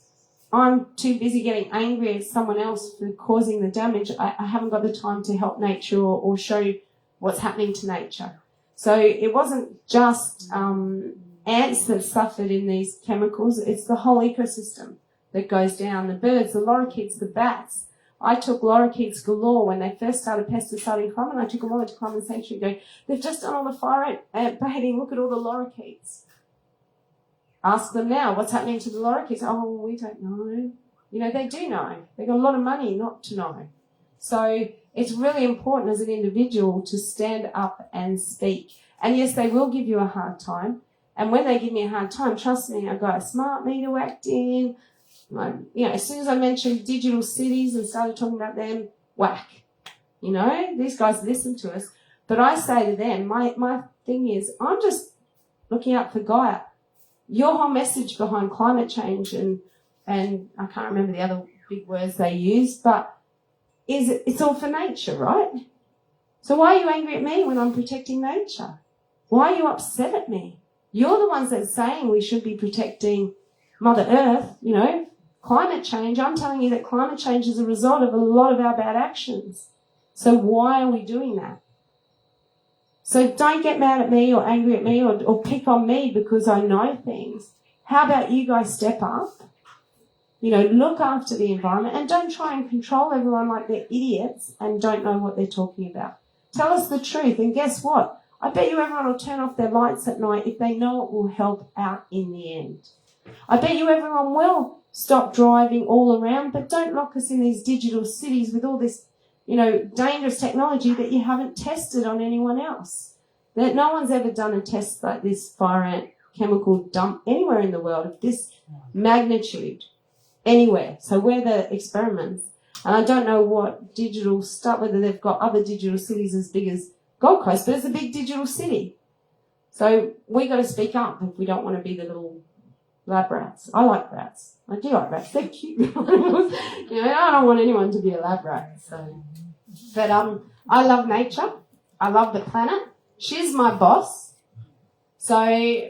I'm too busy getting angry at someone else for causing the damage. I haven't got the time to help nature or show what's happening to nature. So it wasn't just ants that suffered in these chemicals. It's the whole ecosystem that goes down. The birds, the lorikeets, the bats. I took lorikeets galore when they first started pesticiding Crum, and I took them all into Crum Sanctuary going, they've just done all the fire ant beheading, look at all the lorikeets. Ask them now, what's happening to the lorikeets? Oh, we don't know. They do know. They've got a lot of money not to know. So it's really important as an individual to stand up and speak. And yes, they will give you a hard time. And when they give me a hard time, trust me, I've got a smart meter whacked in. As soon as I mentioned digital cities and started talking about them, whack. These guys listen to us. But I say to them, my thing is, I'm just looking out for Gaia. Your whole message behind climate change and I can't remember the other big words they use, but it's all for nature, right? So why are you angry at me when I'm protecting nature? Why are you upset at me? You're the ones that are saying we should be protecting Mother Earth, climate change. I'm telling you that climate change is a result of a lot of our bad actions. So why are we doing that? So don't get mad at me or angry at me or pick on me because I know things. How about you guys step up, look after the environment and don't try and control everyone like they're idiots and don't know what they're talking about. Tell us the truth, and guess what? I bet you everyone will turn off their lights at night if they know it will help out in the end. I bet you everyone will stop driving all around, but don't lock us in these digital cities with all this dangerous technology that you haven't tested on anyone else. That no one's ever done a test like this fire ant chemical dump anywhere in the world of this magnitude, anywhere. So we're the experiments. And I don't know what digital stuff, whether they've got other digital cities as big as Gold Coast, but it's a big digital city. So we got to speak up if we don't want to be the little lab rats. I like rats. I do like rats. They're cute. I don't want anyone to be a lab rat. So, but I love nature. I love the planet. She's my boss. So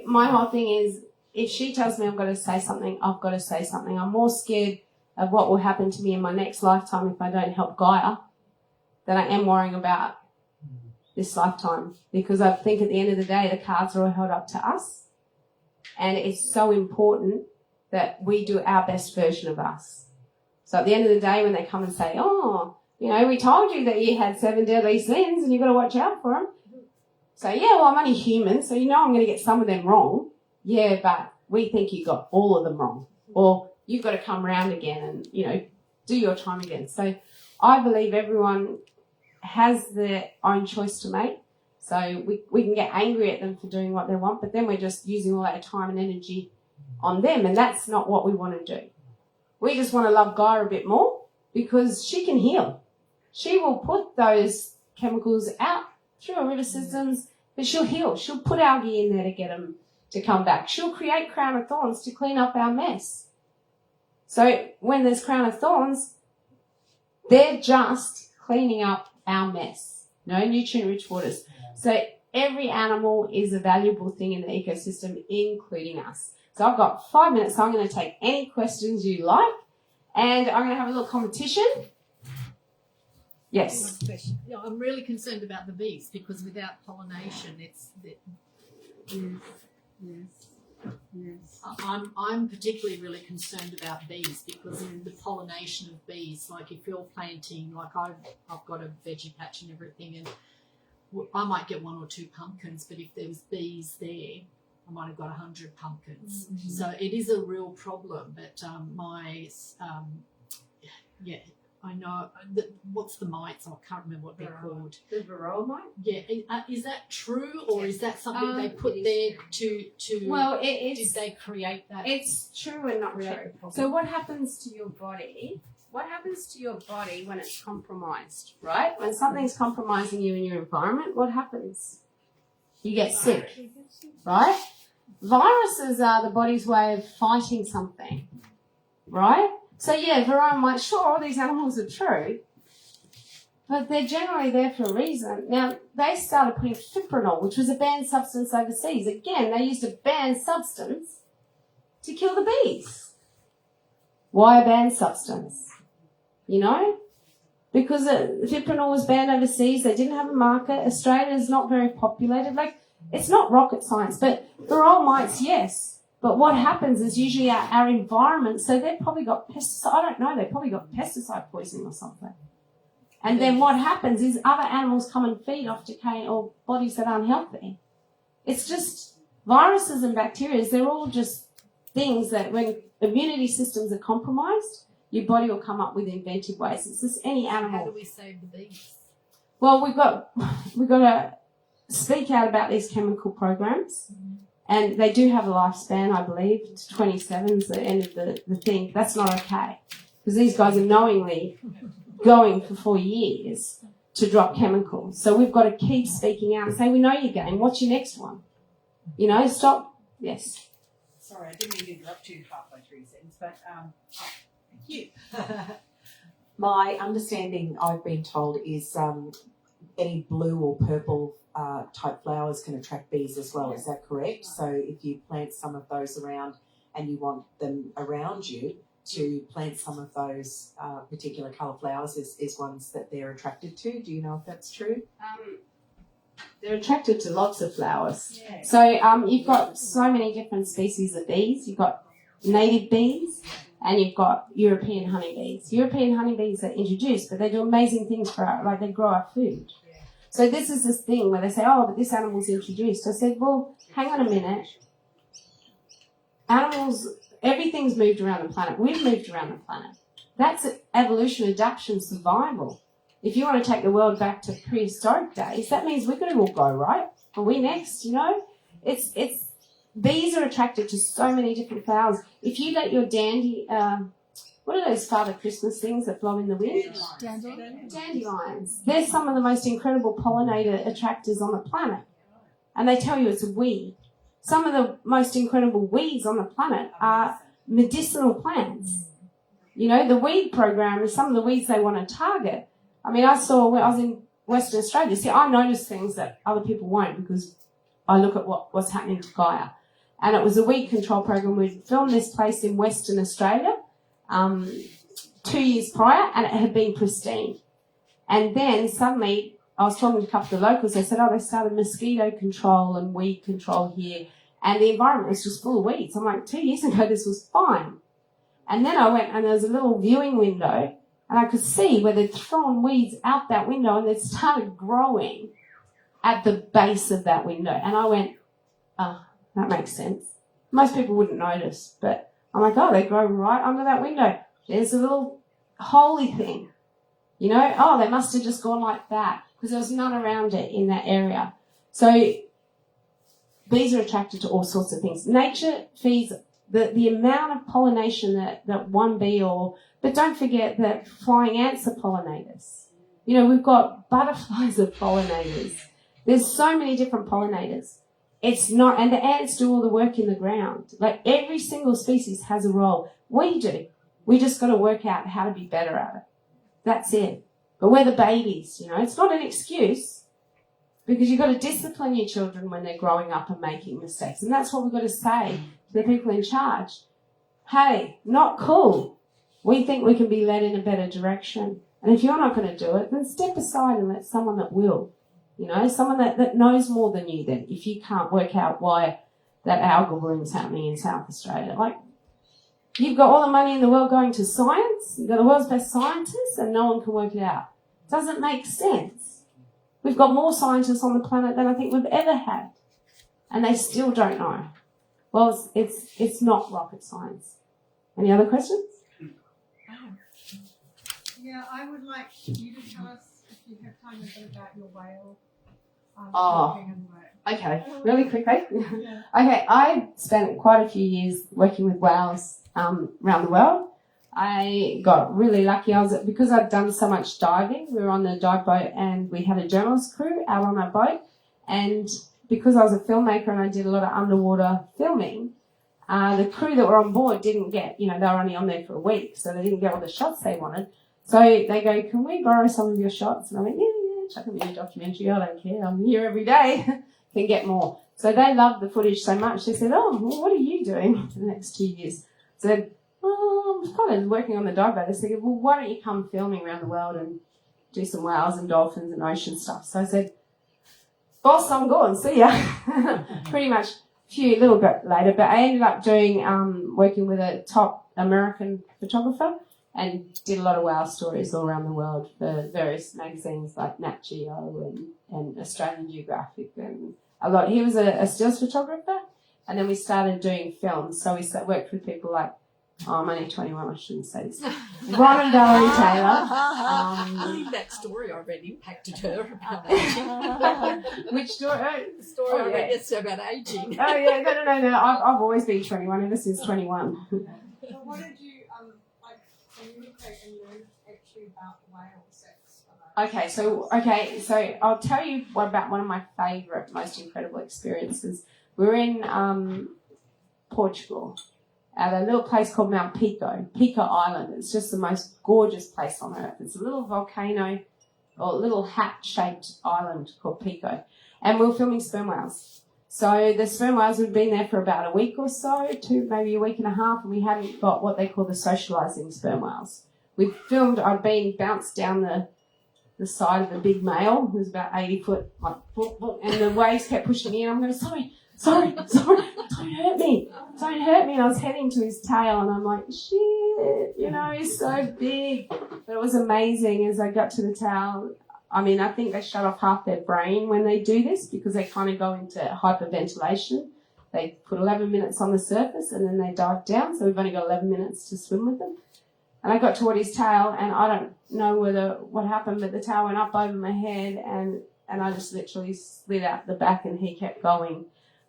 my whole thing is, if she tells me I've got to say something, I've got to say something. I'm more scared of what will happen to me in my next lifetime if I don't help Gaia than I am worrying about this lifetime, because I think at the end of the day, the cards are all held up to us, and it's so important that we do our best version of us. So at the end of the day, when they come and say, oh, you know, we told you that you had 7 deadly sins and you've got to watch out for them. So, yeah, well, I'm only human, so you know I'm going to get some of them wrong. Yeah, but we think you got all of them wrong. Or you've got to come round again and, you know, do your time again. So I believe everyone has their own choice to make. So we can get angry at them for doing what they want, but then we're just using all our time and energy on them, and that's not what we want to do. We just want to love Gaia a bit more because she can heal. She will put those chemicals out through our river systems, but she'll heal. She'll put algae in there to get them to come back. She'll create crown of thorns to clean up our mess. So when there's crown of thorns, they're just cleaning up our mess. No nutrient-rich waters. So every animal is a valuable thing in the ecosystem, including us. So I've got 5 minutes, so I'm going to take any questions you like, and I'm going to have a little competition. Yes. Yeah, I'm really concerned about the bees because without pollination, I'm particularly really concerned about bees because in the pollination of bees, like if you're planting, like I've got a veggie patch and everything, and I might get 1 or 2 pumpkins, but if there was bees there, I might have got 100 pumpkins. Mm-hmm. So it is a real problem. But I know. What's the mites? I can't remember what they're called. The varroa mite? Yeah. Is that true, or is that something they put there to? Well, did they create that? It's true and not true. So what happens to your body? What happens to your body when it's compromised, right? When something's compromising you in your environment, what happens? You get sick, right? Viruses are the body's way of fighting something, right? So, yeah, varroa mite, sure, all these animals are true, but they're generally there for a reason. Now, they started putting fipronil, which was a banned substance overseas. Again, they used a banned substance to kill the bees. Why a banned substance? You know? Because fipronil was banned overseas. They didn't have a market. Australia is not very populated. Like, it's not rocket science, but varroa mites, yes. But what happens is usually our environment, so they've probably got pesticide, I don't know, they've probably got pesticide poisoning or something. And then what happens is other animals come and feed off decaying or bodies that aren't healthy. It's just viruses and bacteria, they're all just things that when immunity systems are compromised, your body will come up with inventive ways. It's just any animal. How do we save the bees? Well, we've got to speak out about these chemical programs. Mm-hmm. And they do have a lifespan, I believe. 27 is the end of the thing. That's not okay. Because these guys are knowingly going for 4 years to drop chemicals. So we've got to keep speaking out and say, we know your game. What's your next one? You know, stop. Yes. Sorry, I didn't mean to interrupt you halfway through your sentence, but thank you. My understanding, I've been told, is any blue or purple type flowers can attract bees as well. Is that correct? So if you plant some of those around and you want them around you, to plant some of those particular colour flowers is ones that they're attracted to. Do you know if that's true? They're attracted to lots of flowers. Yeah. So you've got so many different species of bees. You've got native bees and you've got European honeybees. European honeybees are introduced, but they do amazing things for our, like they grow our food. So this is this thing where they say, oh, but this animal's introduced. I said, well, hang on a minute. Animals, everything's moved around the planet. We've moved around the planet. That's evolution, adaptation, survival. If you want to take the world back to prehistoric days, that means we're going to all go, right? Are we next, you know? It's bees are attracted to so many different flowers. If you let your what are those Father Christmas things that blow in the wind? Dandelions. They're some of the most incredible pollinator attractors on the planet. And they tell you it's a weed. Some of the most incredible weeds on the planet are medicinal plants. You know, the weed program is some of the weeds they want to target. I mean, I was in Western Australia. See, I notice things that other people won't because I look at what's happening to Gaia. And it was a weed control program. We filmed this place in Western Australia 2 years prior, and it had been pristine. And then suddenly I was talking to a couple of locals. They said, oh, they started mosquito control and weed control here. And the environment was just full of weeds. I'm like, 2 years ago, this was fine. And then I went and there was a little viewing window and I could see where they'd thrown weeds out that window and they'd started growing at the base of that window. And I went, oh, that makes sense. Most people wouldn't notice, but I'm like, oh, they grow right under that window. There's a little holy thing. You know, oh, they must have just gone like that because there was none around it in that area. So bees are attracted to all sorts of things. Nature feeds the amount of pollination that one bee but don't forget that flying ants are pollinators. You know, we've got butterflies are pollinators. There's so many different pollinators. It's not, and the ants do all the work in the ground. Like every single species has a role. We do. We just got to work out how to be better at it. That's it. But we're the babies, you know. It's not an excuse because you've got to discipline your children when they're growing up and making mistakes. And that's what we've got to say to the people in charge. Hey, not cool. We think we can be led in a better direction. And if you're not going to do it, then step aside and let someone that will. You know, someone that knows more than you then if you can't work out why that algal bloom's happening in South Australia. Like, you've got all the money in the world going to science, you've got the world's best scientists, and no one can work it out. It doesn't make sense. We've got more scientists on the planet than I think we've ever had, and they still don't know. Well, it's not rocket science. Any other questions? Yeah, I would like you to tell us, if you have time, a bit about your whale working and work. Okay, really quickly. Yeah. Okay, I spent quite a few years working with whales around the world. I got really lucky. Because I'd done so much diving, we were on the dive boat and we had a journalist crew out on our boat. And because I was a filmmaker and I did a lot of underwater filming, the crew that were on board didn't get, they were only on there for a week, so they didn't get all the shots they wanted. So they go, can we borrow some of your shots? And I went, yeah, chuck them in your documentary. I don't care. I'm here every day. Can get more. So they loved the footage so much. They said, oh, well, what are you doing for the next 2 years? I said, oh, I'm kind of working on the dive boat. They said, well, why don't you come filming around the world and do some whales and dolphins and ocean stuff? So I said, boss, I'm going. See ya. Pretty much a little bit later. But I ended up working with a top American photographer and did a lot of whale stories all around the world for various magazines like Nat Geo and Australian Geographic and a lot. He was a stills photographer, and then we started doing films. So we worked with people like, I'm only 21, I shouldn't say this, Ron and Valerie Taylor. I think that story I read impacted her about aging. Which story? The story I read yesterday about aging. Oh, yeah, no. I've always been 21, ever since 21. So what did you communicate and learn actually about whale sex? Okay, so I'll tell you about one of my favourite, most incredible experiences. We were in Portugal at a little place called Mount Pico Island. It's just the most gorgeous place on earth. It's a little volcano or a little hat-shaped island called Pico. And we were filming sperm whales. So the sperm whales had been there for about a week or so, maybe a week and a half, and we hadn't got what they call the socialising sperm whales. I'd been bounced down the side of a big male who was about 80 foot, and the waves kept pushing me in. I'm going, sorry, don't hurt me. And I was heading to his tail, and I'm like, shit, he's so big. But it was amazing as I got to the tail. I mean, I think they shut off half their brain when they do this because they kind of go into hyperventilation. They put 11 minutes on the surface and then they dive down, so we've only got 11 minutes to swim with them. And I got toward his tail, and I don't know what happened, but the tail went up over my head, and I just literally slid out the back, and he kept going.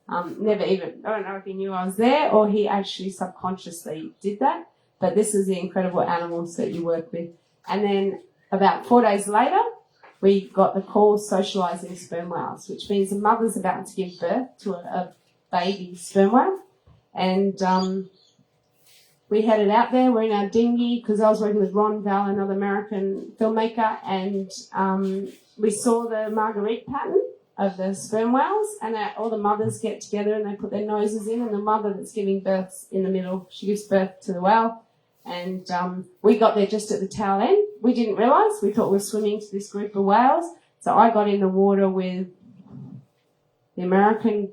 I don't know if he knew I was there or he actually subconsciously did that, but this is the incredible animals that you work with. And then about 4 days later, we got the call socialising sperm whales, which means the mother's about to give birth to a baby sperm whale. And we headed out there. We're in our dinghy because I was working with Ron Val, another American filmmaker, and we saw the marguerite pattern of the sperm whales, and all the mothers get together and they put their noses in, and the mother that's giving birth's in the middle. She gives birth to the whale, and we got there just at the tail end. we didn't realise. We thought we were swimming to this group of whales. So I got in the water with the American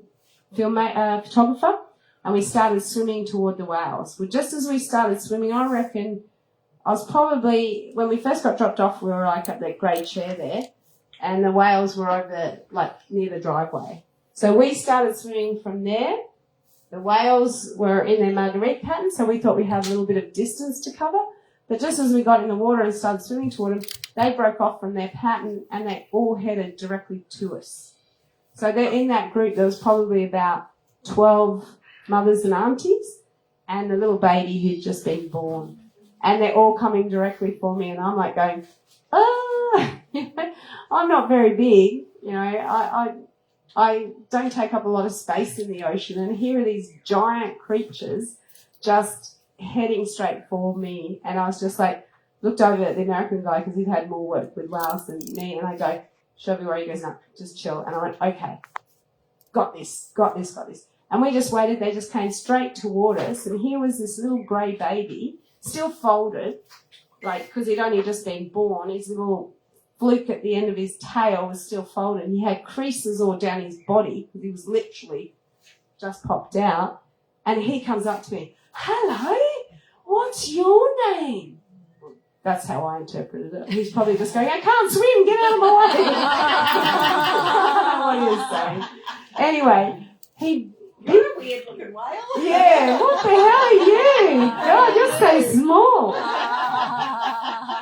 photographer, and we started swimming toward the whales. Well, just as we started swimming, I reckon I was probably, when we first got dropped off, we were like at that grey chair there, and the whales were over, like, near the driveway. So we started swimming from there. The whales were in their marguerite pattern, so we thought we had a little bit of distance to cover. But just as we got in the water and started swimming toward them, they broke off from their pattern and they all headed directly to us. So they're in that group. There was probably about 12 mothers and aunties and the little baby who'd just been born. And they're all coming directly for me, and I'm like going, I'm not very big, you know, I don't take up a lot of space in the ocean, and here are these giant creatures just heading straight for me, and I was just like, looked over at the American guy because he'd had more work with whales than me, and I go, show me where he goes, no, just chill, and I went, okay, got this. And we just waited, they just came straight toward us, and here was this little grey baby, still folded, like, because he'd only just been born, his little fluke at the end of his tail was still folded. He had creases all down his body because he was literally just popped out. And he comes up to me, hello, what's your name? That's how I interpreted it. He's probably just going, I can't swim, get out of my way. What are you saying? Anyway, You're a weird looking whale. yeah, what the hell are you? God, you're so small.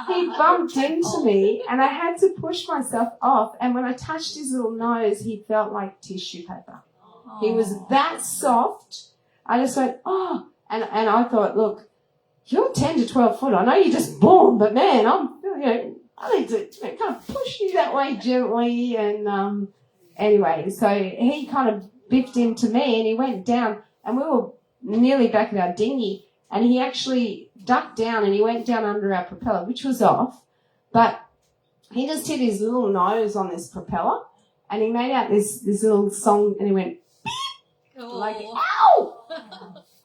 He bumped into me and I had to push myself off, and when I touched his little nose, he felt like tissue paper. He was that soft. I just went, oh, and I thought, look, you're 10 to 12 foot. I know you're just born, but man, I need to kind of push you that way gently. And anyway, so he kind of biffed into me and he went down, and we were nearly back at our dinghy, and he actually ducked down and he went down under our propeller, which was off, but he just hit his little nose on this propeller and he made out this little song, and he went like, ow!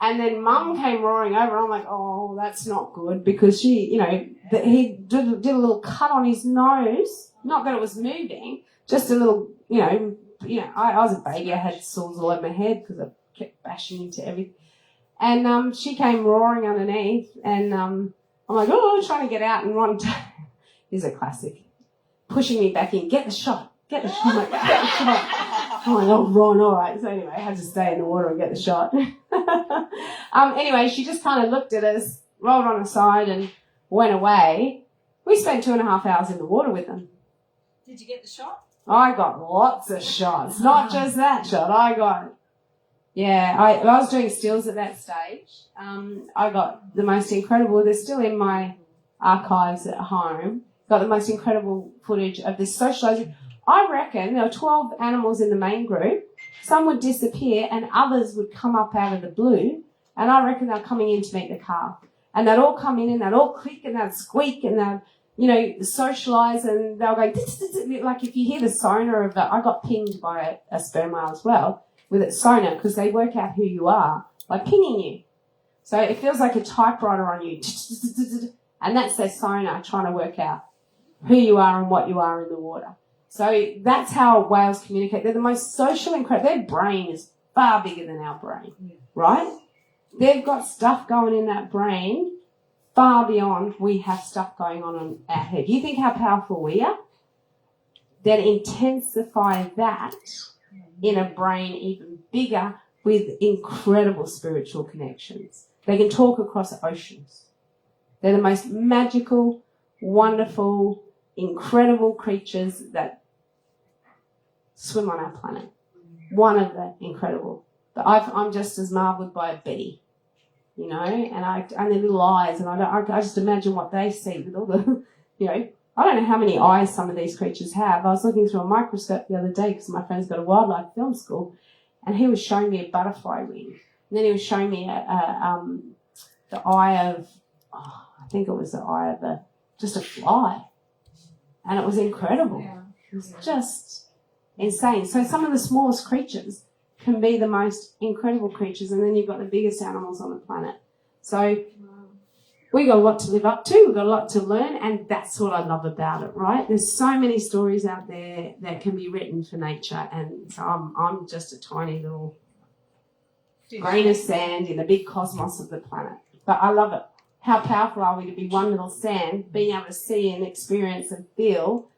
And then Mum came roaring over, and I'm like, oh, that's not good, because she, you know, he did a little cut on his nose, not that it was moving, just a little, you know, I was a baby, I had sores all over my head because I kept bashing into everything. And she came roaring underneath, and I'm like, oh, trying to get out, and Ron, here's a classic, pushing me back in, get the shot. I'm like, get the shot. I'm like, oh, Ron, all right. So anyway, I had to stay in the water and get the shot. Anyway, she just kind of looked at us, rolled on the side, and went away. We spent 2.5 hours in the water with them. Did you get the shot? I got lots of shots, not just that shot. I was doing stills at that stage. I got the most incredible, they're still in my archives at home, got the most incredible footage of this socializing. I reckon there were 12 animals in the main group. Some would disappear and others would come up out of the blue, and I reckon they're coming in to meet the calf. And they'd all come in and they'd all click and they'd squeak and they'd, you know, socialise, and they'll go, like if you hear the sonar of that. I got pinged by a sperm whale as well with its sonar, because they work out who you are by pinging you. So it feels like a typewriter on you, and that's their sonar trying to work out who you are and what you are in the water. So that's how whales communicate. They're the most social, incredible. Their brain is far bigger than our brain, right? They've got stuff going in that brain far beyond we have stuff going on our head. You think how powerful we are? Then intensify that in a brain even bigger with incredible spiritual connections. They can talk across oceans. They're the most magical, wonderful, incredible creatures that swim on our planet. One of the incredible. But I'm just as marvelled by a bee, you know, and their little eyes, and I just imagine what they see with all the, you know, I don't know how many eyes some of these creatures have. I was looking through a microscope the other day because my friend's got a wildlife film school, and he was showing me a butterfly wing, and then he was showing me the eye of, I think it was the eye of just a fly, and it was incredible. Yeah. It was just insane. So some of the smallest creatures can be the most incredible creatures, and then you've got the biggest animals on the planet. So we got a lot to live up to, we've got a lot to learn, and that's what I love about it, right? There's so many stories out there that can be written for nature, and so I'm just a tiny little grain of sand in the big cosmos of the planet. But I love it. How powerful are we to be one little sand, being able to see and experience and feel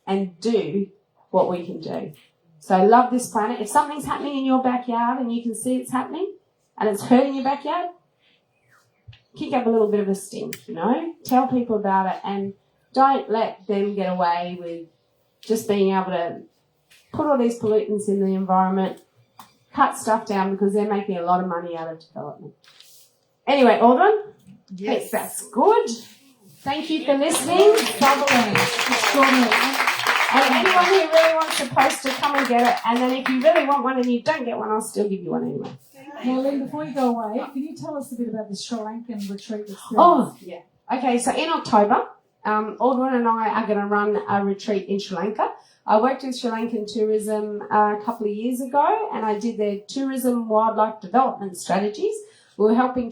and do what we can do. So I love this planet. If something's happening in your backyard and you can see it's happening and it's hurting your backyard, kick up a little bit of a stink, you know. Tell people about it and don't let them get away with just being able to put all these pollutants in the environment, cut stuff down because they're making a lot of money out of development. Anyway, Aldwyn, yes, that's good. Thank you for listening. Sutherland, extraordinary. And anyone who really wants a poster, come and get it. And then if you really want one and you don't get one, I'll still give you one anyway. Now, Lynn, before you go away, can you tell us a bit about the Sri Lankan retreat experience? Oh, yeah. Okay, so in October, Aldwyn and I are going to run a retreat in Sri Lanka. I worked with Sri Lankan tourism a couple of years ago, and I did their tourism wildlife development strategies. We were helping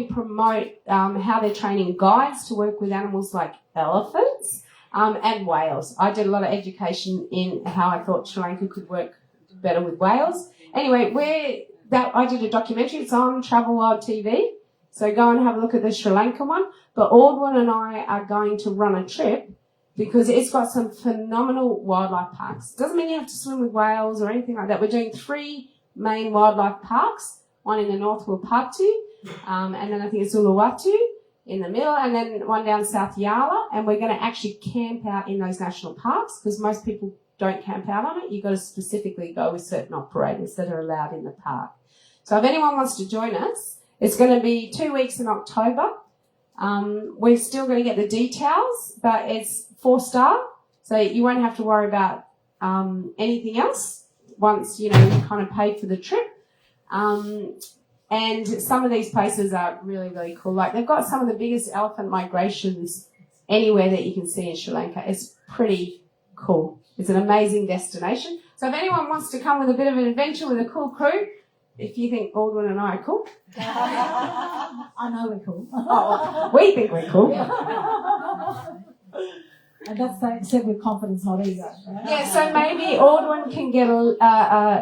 promote how they're training guides to work with animals like elephants and whales. I did a lot of education in how I thought Sri Lanka could work better with whales. Anyway, I did a documentary. It's on Travel Wild TV, so go and have a look at the Sri Lanka one. But Aldwyn and I are going to run a trip because it's got some phenomenal wildlife parks. Doesn't mean you have to swim with whales or anything like that. We're doing 3 main wildlife parks. One in the north, Wilpatu, and then I think it's Uluwatu in the middle, and then one down South Yala. And we're going to actually camp out in those national parks because most people don't camp out on it. You've got to specifically go with certain operators that are allowed in the park. So if anyone wants to join us, it's going to be 2 weeks in October. We're still going to get the details, but it's 4-star, so you won't have to worry about anything else once, you kind of paid for the trip. And some of these places are really, really cool. Like they've got some of the biggest elephant migrations anywhere that you can see in Sri Lanka. It's pretty cool. It's an amazing destination. So if anyone wants to come with a bit of an adventure with a cool crew, if you think Aldwyn and I are cool. I know we're cool. Oh, we think we're cool. And that's said with confidence, not ego. Right? Yeah, so maybe Aldwyn can get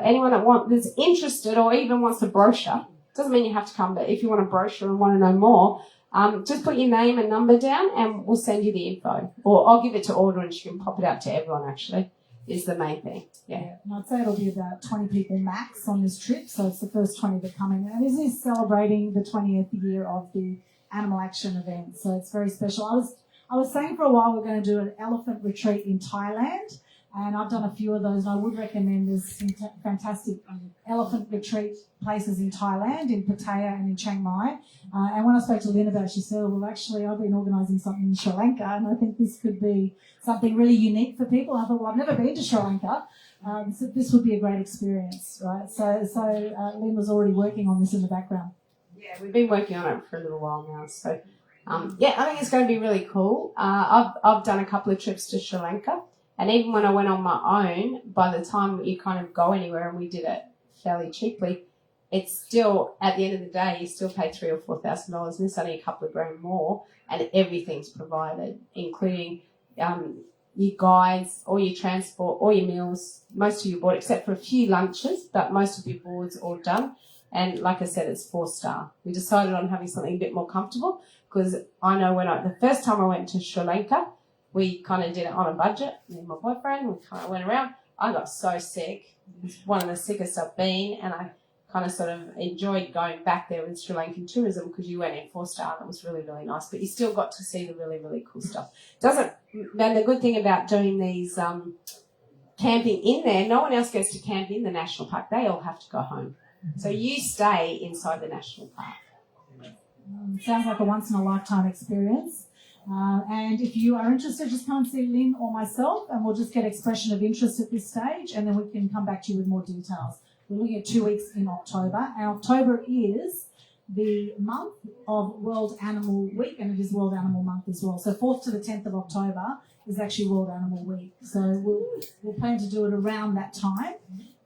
anyone that's interested or even wants a brochure. Doesn't mean you have to come, but if you want a brochure and want to know more, just put your name and number down and we'll send you the info. Or I'll give it to Aldwyn, she can pop it out to everyone actually, is the main thing. Yeah. And I'd say it'll be about 20 people max on this trip, so it's the first 20 that come in. And this is celebrating the 20th year of the Animal Action event, so it's very special. I was saying for a while we're going to do an elephant retreat in Thailand, and I've done a few of those, and I would recommend there's some fantastic elephant retreat places in Thailand, in Pattaya and in Chiang Mai. And when I spoke to Lynn about it, she said, well, actually, I've been organising something in Sri Lanka, and I think this could be something really unique for people. I thought, well, I've never been to Sri Lanka, so this would be a great experience, right? So Lynn was already working on this in the background. Yeah, we've been working on it for a little while now, so... yeah, I think it's going to be really cool. I've done a couple of trips to Sri Lanka, and even when I went on my own, by the time you kind of go anywhere, and we did it fairly cheaply, it's still, at the end of the day, you still pay $3,000 or $4,000, and it's only a couple of grand more, and everything's provided, including your guides, all your transport, all your meals, most of your board, except for a few lunches, but most of your board's all done. And like I said, it's 4-star. We decided on having something a bit more comfortable because I know the first time I went to Sri Lanka, we kind of did it on a budget. Me and my boyfriend, we kind of went around. I got so sick. It was one of the sickest I've been, and I kind of sort of enjoyed going back there with Sri Lankan tourism because you went in 4-star and it was really, really nice. But you still got to see the really, really cool stuff. And the good thing about doing these camping in there, no one else gets to camp in the national park. They all have to go home. So you stay inside the national park. Sounds like a once-in-a-lifetime experience. And if you are interested, just come and see Lynn or myself, and we'll just get expression of interest at this stage, and then we can come back to you with more details. We're looking at 2 weeks in October, and October is the month of World Animal Week, and it is World Animal Month as well. So 4th to the 10th of October is actually World Animal Week. So we'll plan to do it around that time.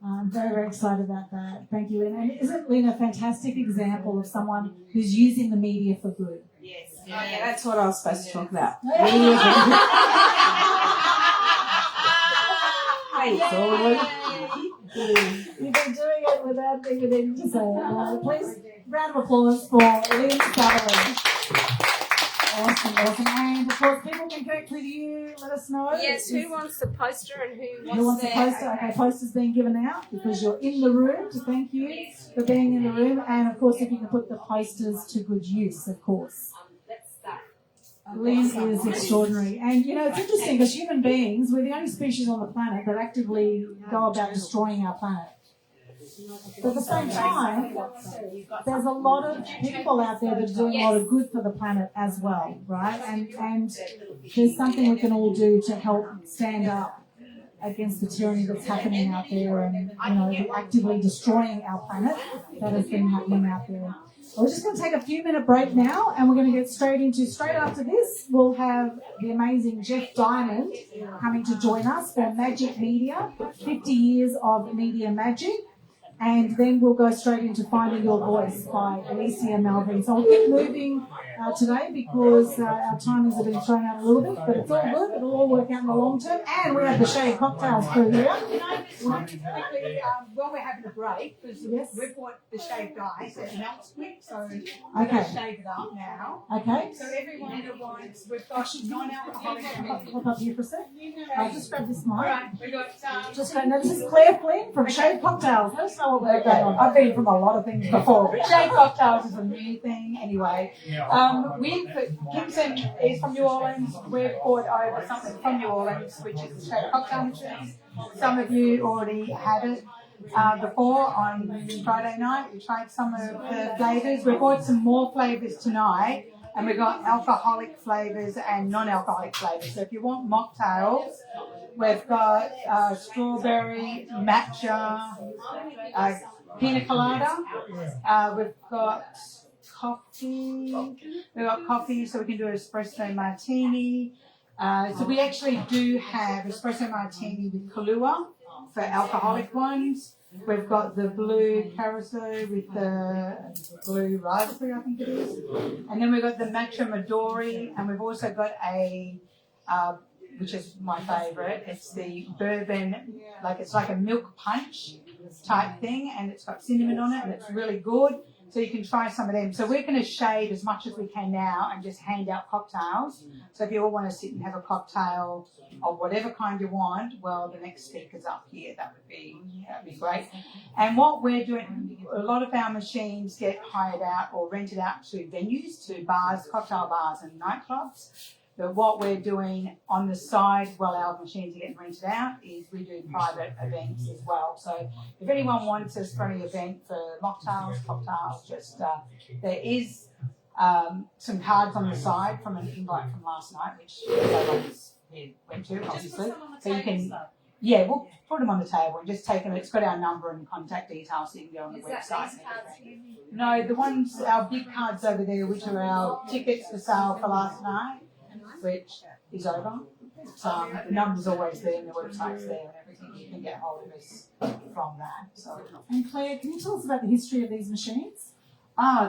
I'm very, very excited about that. Thank you, Lynn. And isn't Lynn a fantastic example of someone who's using the media for good? Yes. Yeah, that's what I was supposed to talk about. Thanks, Aldwyn. You've been doing it without thinking anything to say. Please, round of applause for Lin Sutherland. Awesome, awesome. And of course, people can connect with you. Let us know. Yes, who wants the poster and Who wants a poster? Okay, poster's being given out because you're in the room. So thank you for being in the room. And of course, if you can put the posters to good use, of course. Lynn is extraordinary. And you know, it's interesting because human beings, we're the only species on the planet that actively go about destroying our planet. But at the same time, there's a lot of people out there that are doing a lot of good for the planet as well, right? And there's something we can all do to help stand up against the tyranny that's happening out there and, you know, the actively destroying our planet that has been happening out there. We're just going to take a few-minute break now, and we're going to get straight after this, we'll have the amazing Jeff Diamond coming to join us for Magic Media, 50 years of media magic. And then we'll go straight into Finding Your Voice by Alicia Melvin. So we'll keep moving today because our timings have been thrown out a little bit, but it's all good. It'll all work out in the long term. And we have the Shade Cocktails crew here. Quickly, while we're having a break, because we've bought the shaved ice and melts quick, so we're going to shave it up now. Okay. So everyone that wants, we've got non-alcoholic. Hold up here for a sec. I'll just grab this mic. All right, we got Now, this is Claire Flynn from Shade Cocktails. Let us know what we're going on. I've been from a lot of things before, but Shade Cocktails is a new thing anyway. Gibson is from New Orleans. We've brought over something from New Orleans, which is the Shade Cocktail machine. Some of you already had it before on Friday night. We tried some of the flavours. We brought some more flavours tonight, and we've got alcoholic flavours and non-alcoholic flavours. So if you want mocktails, we've got strawberry, matcha, pina colada. We've got coffee. We've got coffee, so we can do an espresso martini. So we actually do have espresso martini with Kahlua for alcoholic ones. We've got the blue carousel with the blue raspberry, I think it is. And then we've got the matcha Midori, and we've also got a which is my favourite. It's the bourbon, it's like a milk punch type thing, and it's got cinnamon on it, and it's really good. So you can try some of them. So we're going to shade as much as we can now and just hand out cocktails. So if you all want to sit and have a cocktail of whatever kind you want, well, the next speaker's up here. That'd be great. And what we're doing, a lot of our machines get hired out or rented out to venues, to bars, cocktail bars and nightclubs. But what we're doing on the side while our machines are getting rented out is we do private events as well. So if anyone wants us for any event for mocktails, cocktails, just there is some cards on the side from an invite from last night, which everyone's went to, obviously. So you can, we'll put them on the table and just take them. It's got our number and contact details, so you can go on the website. No, the ones, our big cards over there, which are our tickets for sale for last night, which is over. So the number's always there and the website's there and everything. You can get hold of us from that. So. And Claire, can you tell us about the history of these machines?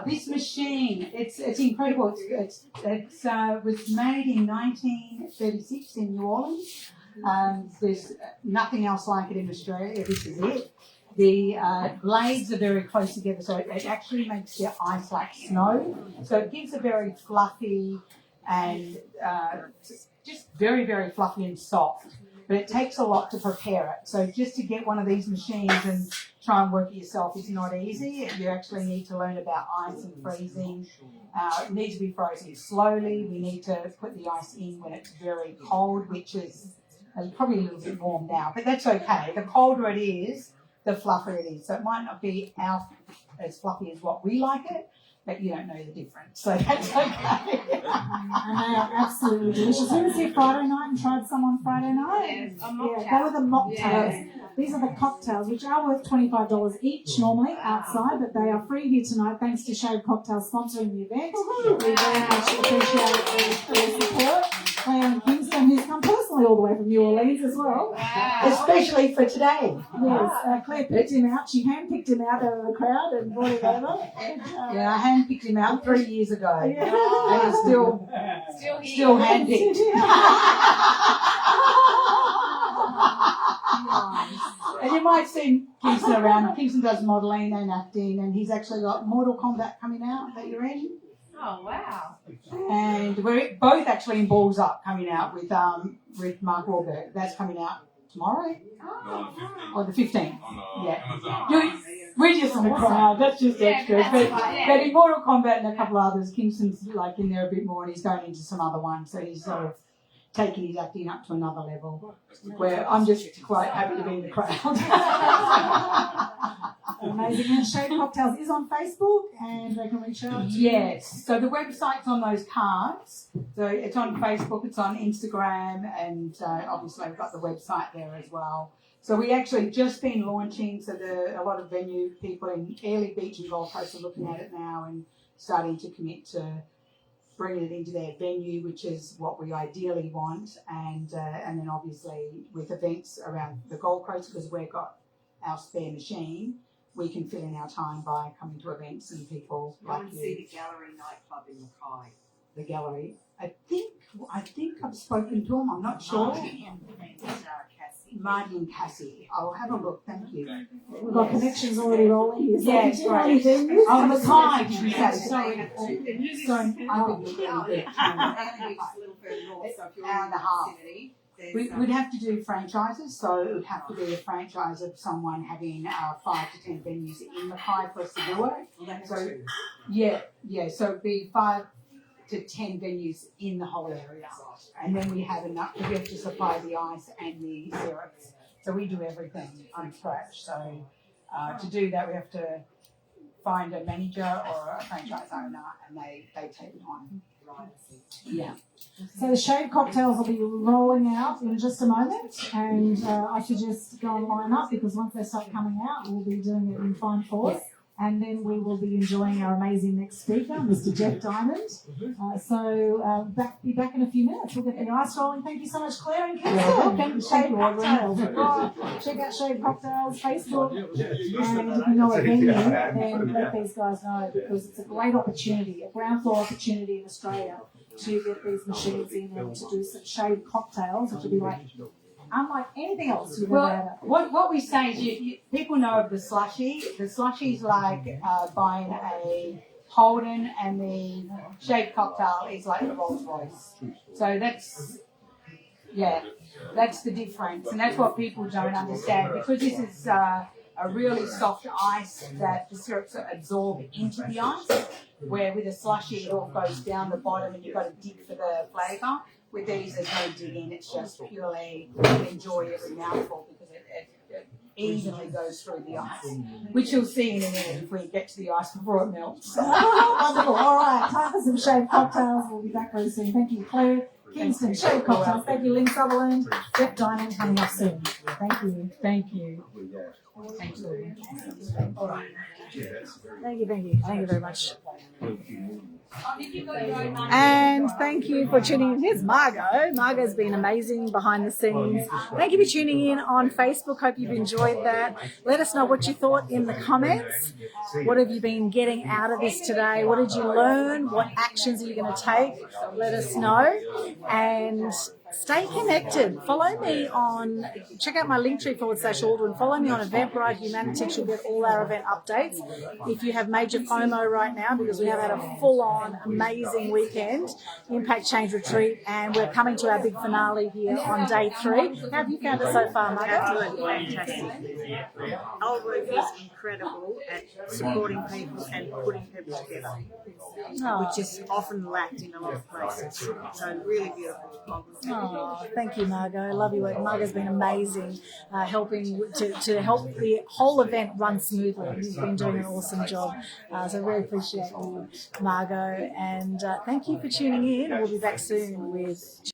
This machine, it's incredible. It was made in 1936 in New Orleans. There's nothing else like it in Australia. This is it. The blades are very close together, so it actually makes the ice like snow. So it gives a very fluffy and just very, very fluffy and soft. But it takes a lot to prepare it. So just to get one of these machines and try and work it yourself is not easy. You actually need to learn about ice and freezing. It needs to be frozen slowly. We need to put the ice in when it's very cold, which is probably a little bit warm now, but that's okay. The colder it is, the fluffier it is. So it might not be as fluffy as what we like it, but you don't know the difference, so that's okay. And they are absolutely delicious. Who was here Friday night and tried some on Friday night? Yes, they were the mocktails. Yes. These are the cocktails, which are worth $25 each normally outside, but they are free here tonight thanks to Shade Cocktails sponsoring the event. We very much appreciate their support. Claire and Kingston, who's come personally probably all the way from New Orleans as well. Especially for today. Yes, Claire picked him out. She handpicked him out of the crowd and brought him over. And, Yeah, I handpicked him out 3 years ago. Yeah. And he's still handpicked. And you might see Kingston around. Kingston does modelling and acting, and he's actually got Mortal Kombat coming out that you're in. Oh, wow. And we're both actually in Balls Up coming out with Mark Wahlberg. That's coming out tomorrow. Or the 15th. Yeah. We're just in the crowd. That's just extras. But in Mortal Kombat and a couple of others, Kingston's like in there a bit more, and he's going into some other ones. So he's sort of taking his acting up to another level, where I'm just quite happy to be in the crowd. amazing. And Shade Cocktails is on Facebook, and they can reach out. Yes. So the website's on those cards. So it's on Facebook, it's on Instagram, and obviously we've got the website there as well. So we actually just been launching, so a lot of venue people in Airlie Beach and Gold Coast are looking at it now and starting to commit to bringing it into their venue, which is what we ideally want. And then obviously with events around the Gold Coast, because we've got our spare machine, we can fill in our time by coming to events and people Go like and you. see the Gallery nightclub in Mackay. The gallery. I think I've spoken to them. I'm not sure. Marty and Cassie. Marty and Cassie. I'll have a look. Thank you. We've got connections already rolling here. So Yes, you right. venues. Oh, Mackay, did you say? Yeah. Sorry. Yeah. Sorry. I think you're really good. Airlie Beach is a little further north, so if you're Hour in and the a half. vicinity, there's, We'd have to do franchises, so it would have to be a franchise of someone having 5 to 10 venues in Mackay for us to do it. well, that's So, two. yeah, so it'd be 5 to 10 venues in the whole area. And then we have enough, we have to supply the ice and the syrups. So we do everything from scratch. So to do that, we have to find a manager or a franchise owner, and they take it on. Yeah. So the Shade Cocktails will be rolling out in just a moment, and I suggest go and line up, because once they start coming out, we'll be doing it in fine force. And then we will be enjoying our amazing next speaker, Mr. Jeff Diamond. Be back in a few minutes. We'll get the ice rolling. Thank you so much, Claire and Kirsten. Shade Cocktails. Check out Shade Cocktails, Facebook. And if you know a venue, then let these guys know, because it's a great opportunity, a ground floor opportunity in Australia to get these machines in and to do some Shade Cocktails, which will be like unlike anything else you've ever had. What we say is people know of the slushy. The slushy's like buying a Holden, and the Shade Cocktail is like the Rolls Royce. So that's the difference, and that's what people don't understand, because this is a really soft ice that the syrups absorb into the ice, where with a slushy it all goes down the bottom and you've got to dig for the flavour. With these, there's no digging, it's just purely enjoy every mouthful, because it evenly goes through the ice, which you'll see in a minute if we get to the ice before it melts. Wonderful. All right, time for some Shade Cocktails. We'll be back very soon. Thank you, Claire. Kingston, Shade Cocktails. Thank you, Lin Sutherland. Jeff Diamond coming up soon. Thank you. Thank you. Thank you. Thank you very much. And thank you for tuning in. Here's Margot. Margot's been amazing behind the scenes. Thank you for tuning in on Facebook. Hope you've enjoyed that. Let us know what you thought in the comments. What have you been getting out of this today? What did you learn? What actions are you going to take? Let us know. And stay connected. Follow me on, check out my linktr.ee/Aldwyn. Follow me on Eventbrite, Humanitix. You'll get all our event updates. If you have major FOMO right now, because we have had a full-on amazing weekend, Impact Change Retreat, and we're coming to our big finale here on day 3. How have you found it so far, Margaret? Absolutely fantastic. Aldwyn is incredible at supporting people and putting people together, which is often lacked in a lot of places. So really beautiful. Oh, thank you, Margot. I love your work. Margot's been amazing, helping to help the whole event run smoothly. You've been doing an awesome job. So I really appreciate you, Margot. And thank you for tuning in. We'll be back soon with